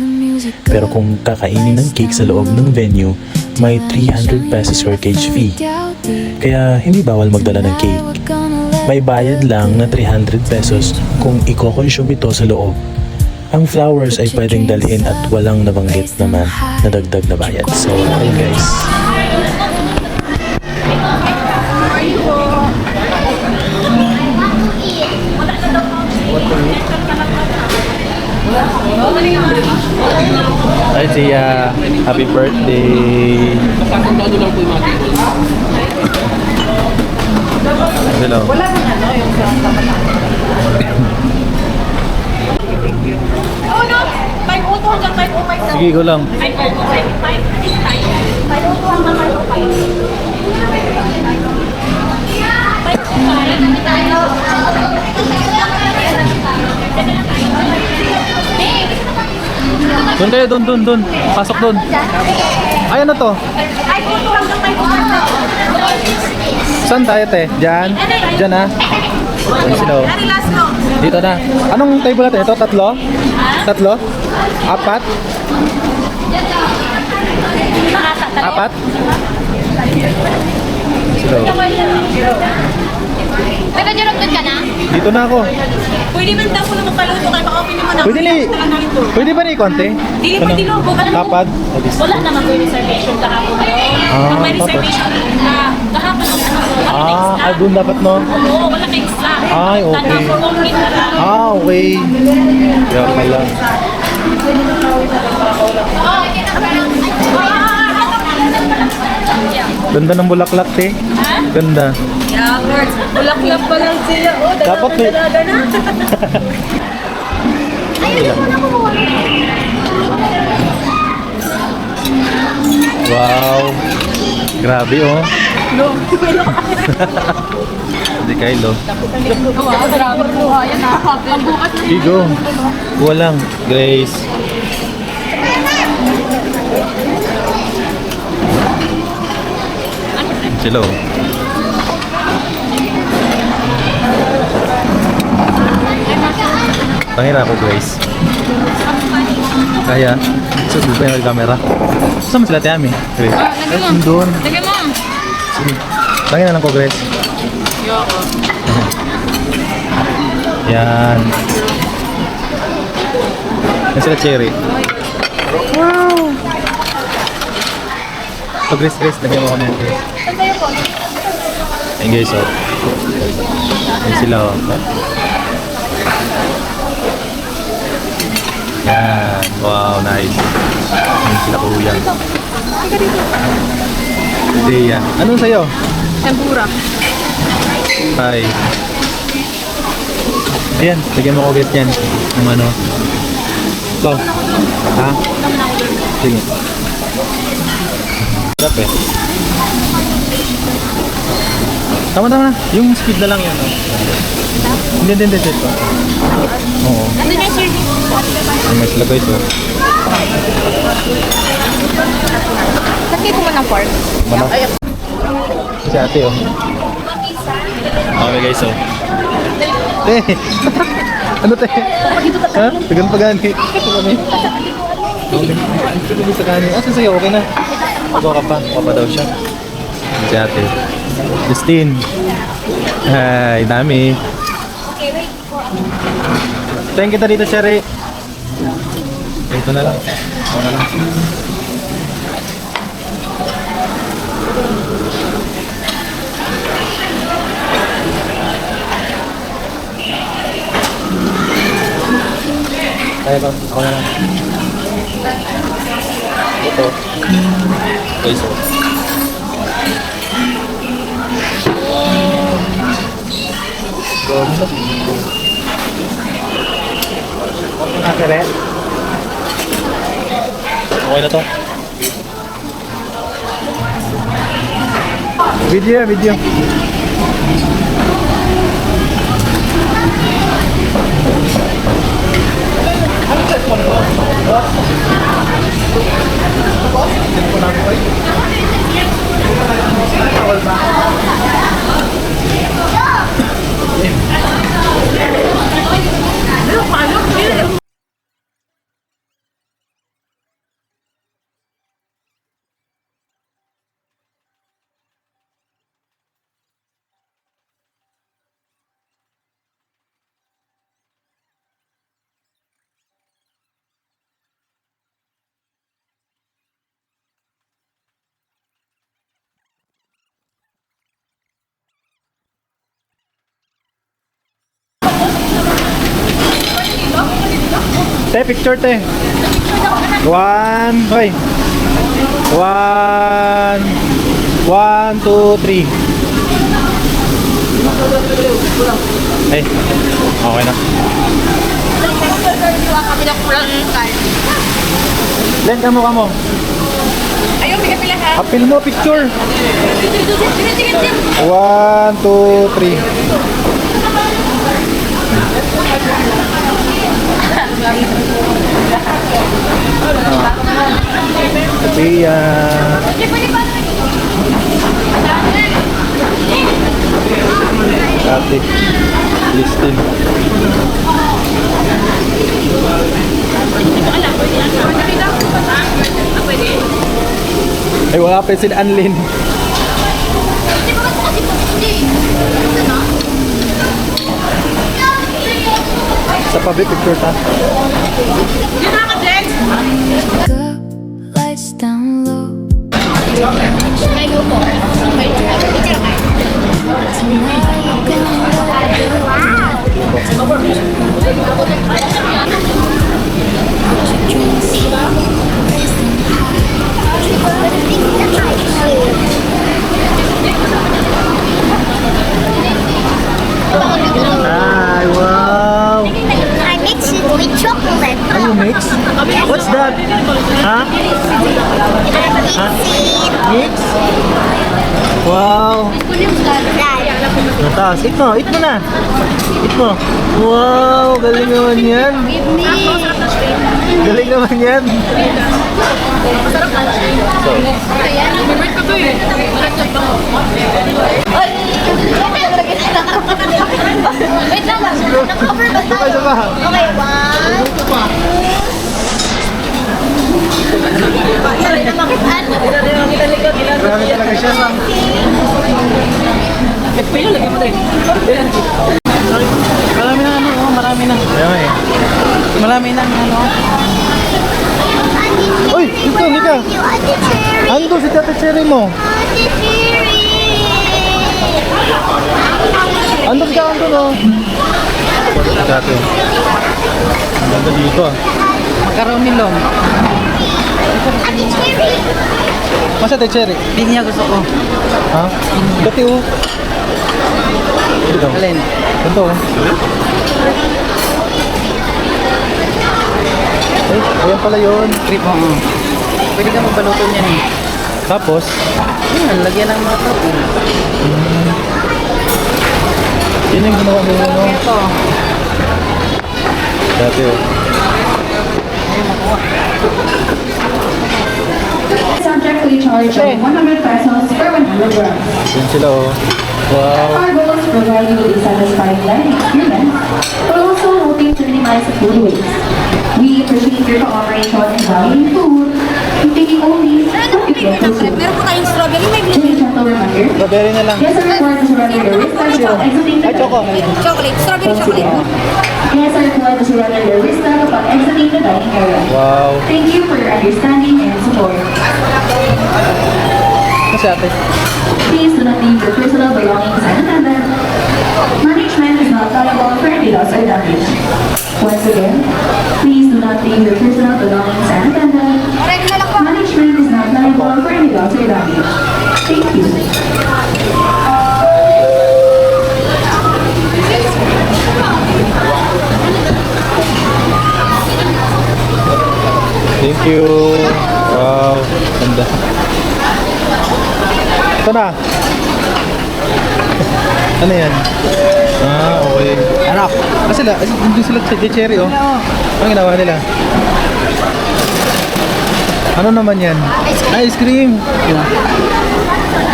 Pero kung kakainin ng cake sa loob ng venue, may 300 pesos corkage fee. Kaya hindi bawal magdala ng cake. May bayad lang na 300 pesos kung i-consume ito sa loob. Ang flowers ay pwedeng dalhin at walang nabanggit naman na dagdag na bayad. So, ayun guys. Hi, Tia. Happy birthday. Hello. Oh no! 502 hanggang 505 Sige, go lang. 505. Doon kayo, doon. Pasok doon. Ay, ano to? 502 hanggang 505. Saan tayo, te? Diyan? Diyan, ha? Sino? Dito na. Anong table natin? Ito? Tatlo? Tatlo? Apat? Apat? Sino? Teka, Jerome, doon ka na? Dito na ako. Pwede man daw ko na magpaluto kay baka pili mo na. Pwede ba ni konti? Dili pa dilo, bukan mo. Tapad? Wala naman ko reservation kahapon. Pag may reservation na kahapon ang Ah, doon dapat no? Oo, wala kay extra. Ay, okay. Tanda for walk-in na lang. Ah, okay. Kaya pala. Ganda ng bulaklak, te. Ganda. Yeah, words. Bulaklak pa lang sila. Oh, Dapat may... Wow. Grabe, oh. Hindi kayo, lo. Igo. Walang. Grace. Hello. Pangira ako, Grace. Kaya, so ba yung camera? Saan mo sila tiyami? Grace. Ay, doon. Sige mo. Sige. Pangira lang ko, Grace. Yan. Yan sila cherry. Wow! So, Grace, lagyan mo ko na yan, Grace. Ayun guys, oh. Ayun sila, oh. Yan. Wow, nice. Ayun sila kuya. Deya. Anong sa'yo? Tempura. Hi. Ayan, lagyan mo ko ulit yan. Yung ano. Ito. Ha? Sige. Sarap eh. Tama. Yung speed na lang yan. Oh. Hindi. Ito. Oo. Ano na, sir? Ang mas lagay ito. Sakit mo ng pork. Manok. Si ate oh. Okay guys oh. Te! Ano te? Ha? Tagan pa gani. Ito kami. Okay. Sa kani. Asan sa'yo? Okay na. Pagawa ka pa. Papa daw siya. Si ate. Justine. Hi, dami. Thank kita dito, Sherry. Ito na lang. Ito na lang. Kaya ba? Ako na lang. Ito. Okay, so. Okay na to. Video. Te, picture te. Hoy. 1, 2, 3. Hey. Okay na. Len, kamo. Ayaw, pila ha. Apil mo, picture. 1, 2, 3. Tia. Ate. Listin. Ay, wala pa sila Anlin. Sa pabi, picture ta. Up, lights down low. Hi, wow. I mix it with chocolate. Are you mix? What's that? Huh? Mix? Wow. Natas. Eat mo na. Eat mo. Wow, galing naman yan. Galing naman yan. So, Wait lang. Naka-cover ba tayo? isa pa. Okay, one. Grabe talaga siya. Marami na ano, marami na. Kaya nga eh. Marami nang ano. Uy, dito, Mika. You Ate Cherry. Ando si Ate Cherry mo. Ate Cherry. Ando ka, ando no. Ate. Ang ganda dito ah. Macaroni long. Ate Cherry. Masa Ate Cherry? Pinya gusto ko. Ha? Dati oh. Dito. Alin? Ito oh. Ay, ayan pala yun. Trip mo. Pwede ka magbaluto niyan eh. Tapos, Yan, lagyan ng mga topping. yun yung ginawa mo no? Ito. Dati oh. Subject to charge of 100 pesos per 100 grams. Yun sila oh. Wow. Our goal is to provide you with a satisfying dining experience, but also hoping to minimize the food waste. We appreciate your cooperation in valuing food, and taking only what you get to food. Meron po tayong strawberry, may Just a gentle reminder, Strawberry na lang. yes, I require to surrender your wristband upon exiting the Ay, choco. dining area. chocolate. Strawberry chocolate po. Yes, I require to surrender your wristband upon exiting the dining area. Wow. Thank you for your understanding and support. Kasi ate. Please do not leave your personal belongings unattended. Management is not liable for any loss or damage. Once again, please do not leave your personal belongings unattended. Ready na lang po. Management is not liable for any loss or damage. Thank you. Thank you. Wow. Ganda. Ito na. Ano yan? Ah, okay. Ano? Ah, sila, hindi sila cherry oh. Ano ginawa nila? Ano naman yan? Ice cream.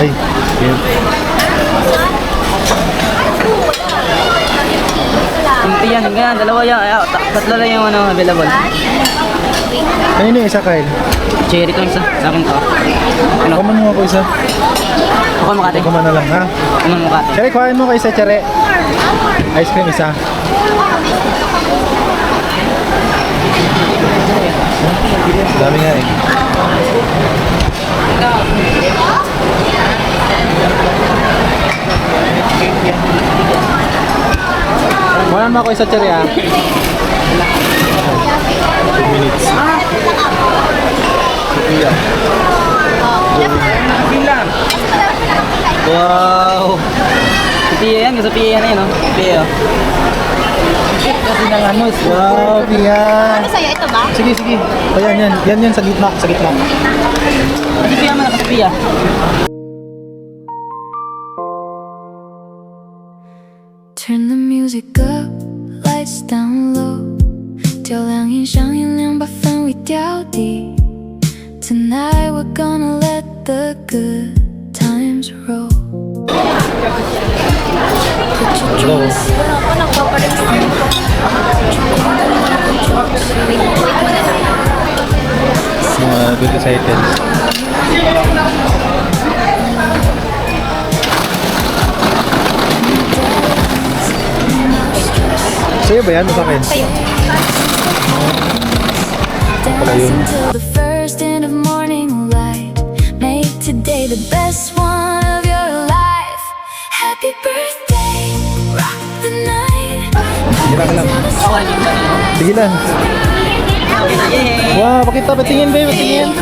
Ay, cute. Hindi yan, ganyan. Dalawa yan. Tatlo lang yung ano, available. Ayun yung isa, Kyle. Cherry ko isa. Sa akin to. Ano? Kuman mo ako isa. Ako Makati. Kuman na lang, ha? Ano Makati? Cherry, kuhain mo ka isa, Cherry. Ice cream isa. Dami nga eh. Kuhain mo ako isa, Cherry, ha? 2 minutes. Wow! Sa Pia yan. Sa Pia na yun, no? Pia. Kasi ng ano, wow, Pia. Ano sa'yo? Ito ba? Sige, sige. O yan, yan. Yan, yan, sa gitna, sa gitna. Kasi Pia man ako sa Pia. Turn the music up, lights down low，调亮音响，音量把氛围调低。Tonight we're gonna let the good times roll. Hello. Good excited. Sa'yo ba yan? O sa akin? Sa'yo. Dancing till the first end of morning light. Make today the best one of your life. Happy birthday, rock the night. Hira ka lang. Sige lang. Wow, pakita, patingin babe, patingin.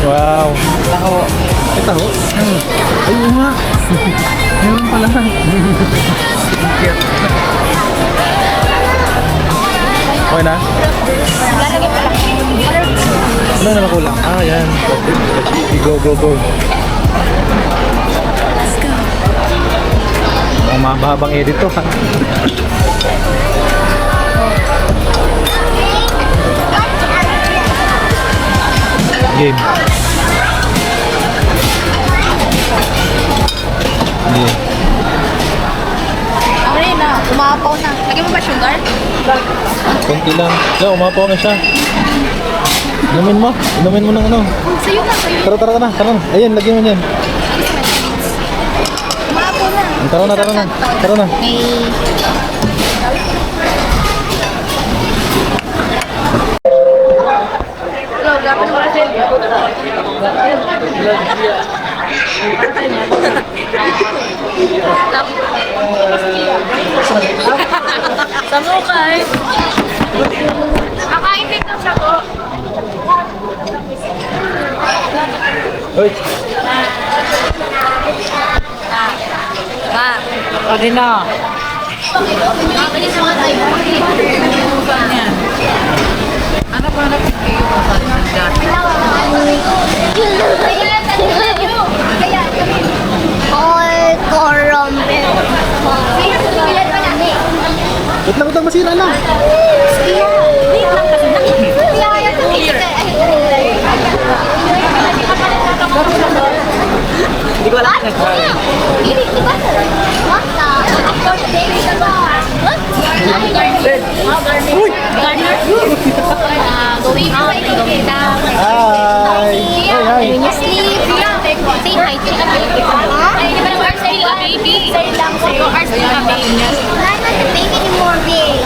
Wow. Taho. Ay, taho? Ay, oo nga. Meron pala. Okay na? Ano na makulang? Ah, yan. Go, go, go. Ang mahabang edit to ha. Game. Hindi. Ano yun na? Umapaw na. Lagyan mo ba sugar? Konti lang. Yeah, umapaw na siya. Inumin mo. Inumin mo ng ano. Sa'yo na, sa'yo. Tara, tara, tara. Tara. Ayan, lagyan mo yan. Umapaw na. Tara na, tara na. Tara na. Sa mukha eh. Kakaintip ng siya ko. Hoy. Pwede na. All corrompe. Ba't lang ito masira na? Hindi ko alam. Going out, going down. Hi! Hi! When you sleep, say hi to the baby. Ay, di ba naman are saying a baby? Say lang po. You are saying a baby. I'm not a baby anymore, babe.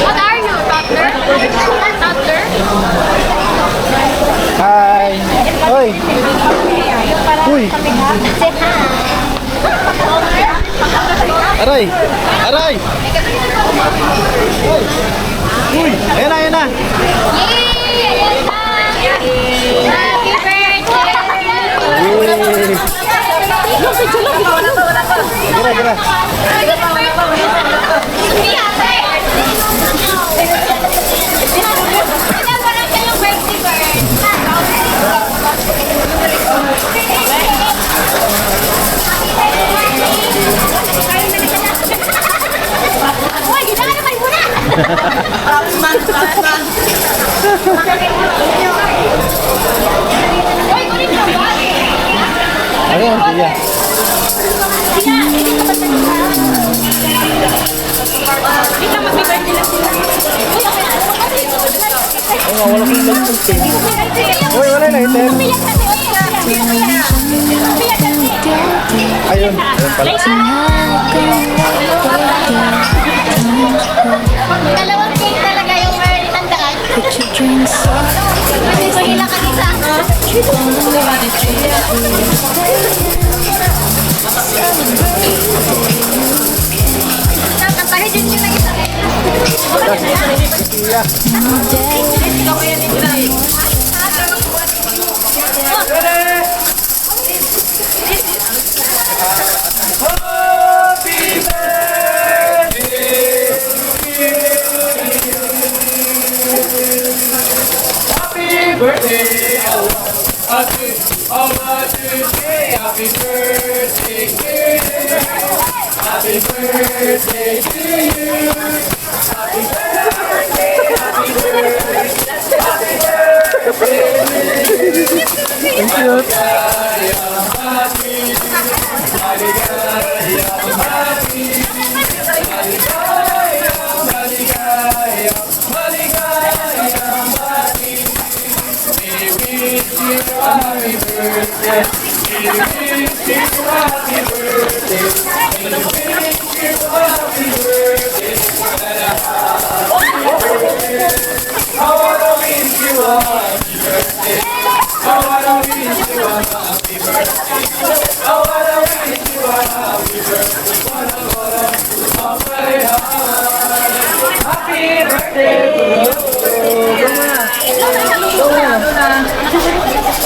What are you, toddler? Toddler? Hi! Hoy! Uy! Say hi. Aray! Aray! Uy! Ayan na, ayan na! Yay! Ayan na! Happy birthday! Gira, gira! Uy, kita ka naman muna! Uy, kunin mo ba? Ayun, siya. Dito mag-birthday lang sila. Uy, okay na. Oo, wala kong nagpuntin. Uy, wala na, item. Ayun, ayun pala. Dalawang cake talaga yung tandaan. Hindi ko hila kanisa. Kantahin din yung isa.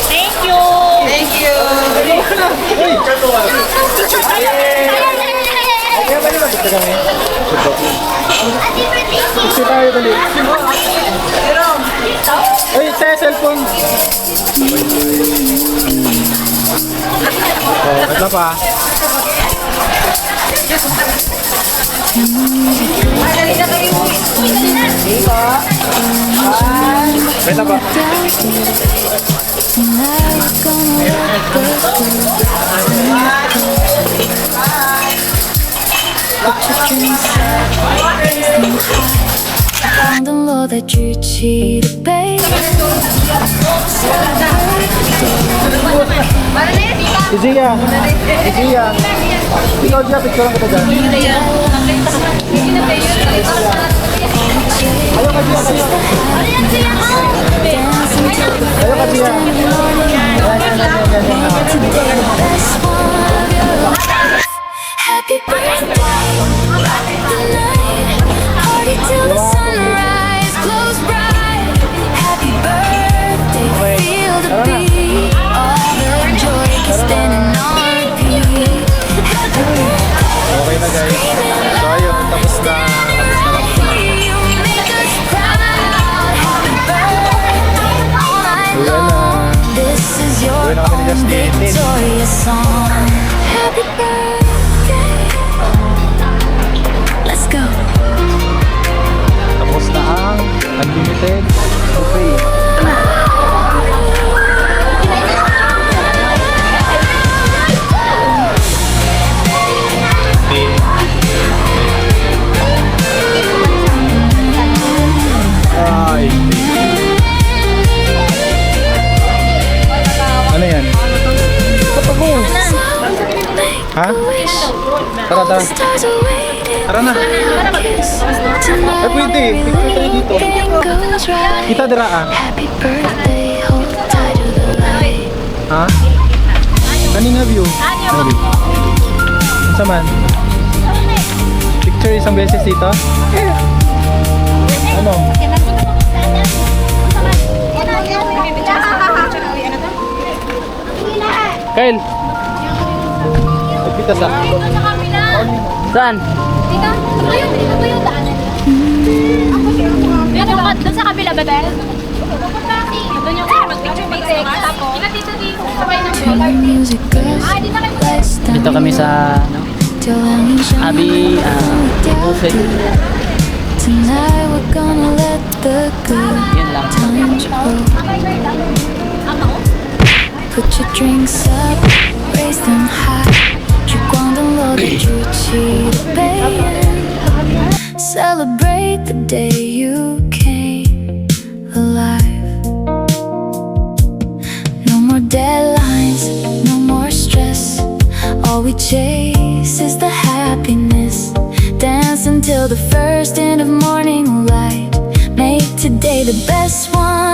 Thank you! Thank you! Kaya ba naman gusto kami? Gusto tayo dali. Uy, tayo cellphone. Oh, katla pa. Wait lang pa. Found the Lord 说在举起的杯。 Izia! Izia! Ikaw dyan, picture lang kita dyan. Ayaw ka dyan, ayaw ka dyan. Happy birthday, rock the night, party till the sunrise, close bright. Happy birthday, feel the beat, all the joy is standing on repeat. Okay na guys. So ayun, tapos na. You make us proud. Happy birthday, all night long. This is your Uwi na kami ni own Justin. victorious song. Happy birthday. Let's go. Tapos na ang unlimited buffet. Ay. Ano yan? Ha? Tara, tara. Stars are waiting. Tara na. Ay, pwede. Picture tayo dito. Goes right. Kita dira ah. Happy birthday, hold tight to the light. Ha? Kaning nga view? Ano sa man? Picture isang beses dito? Ano? Kyle! Nagpita sa... Saan? Dito ba yung daanan? Doon sa kabila, Bebel? Doon yung mag-picture mag-take. Tapos, dito sabay ng Turn the music up, lights down Dito kami sa till langit Abi buffet. Tonight we're gonna let the good Yun lang. times roll. Put your drinks up, raise them high. 聚光灯落的举起的背影 Celebrate the day you came alive. No more deadlines, no more stress. All we chase is the happiness. Dance until the first hint of morning light. Make today the best one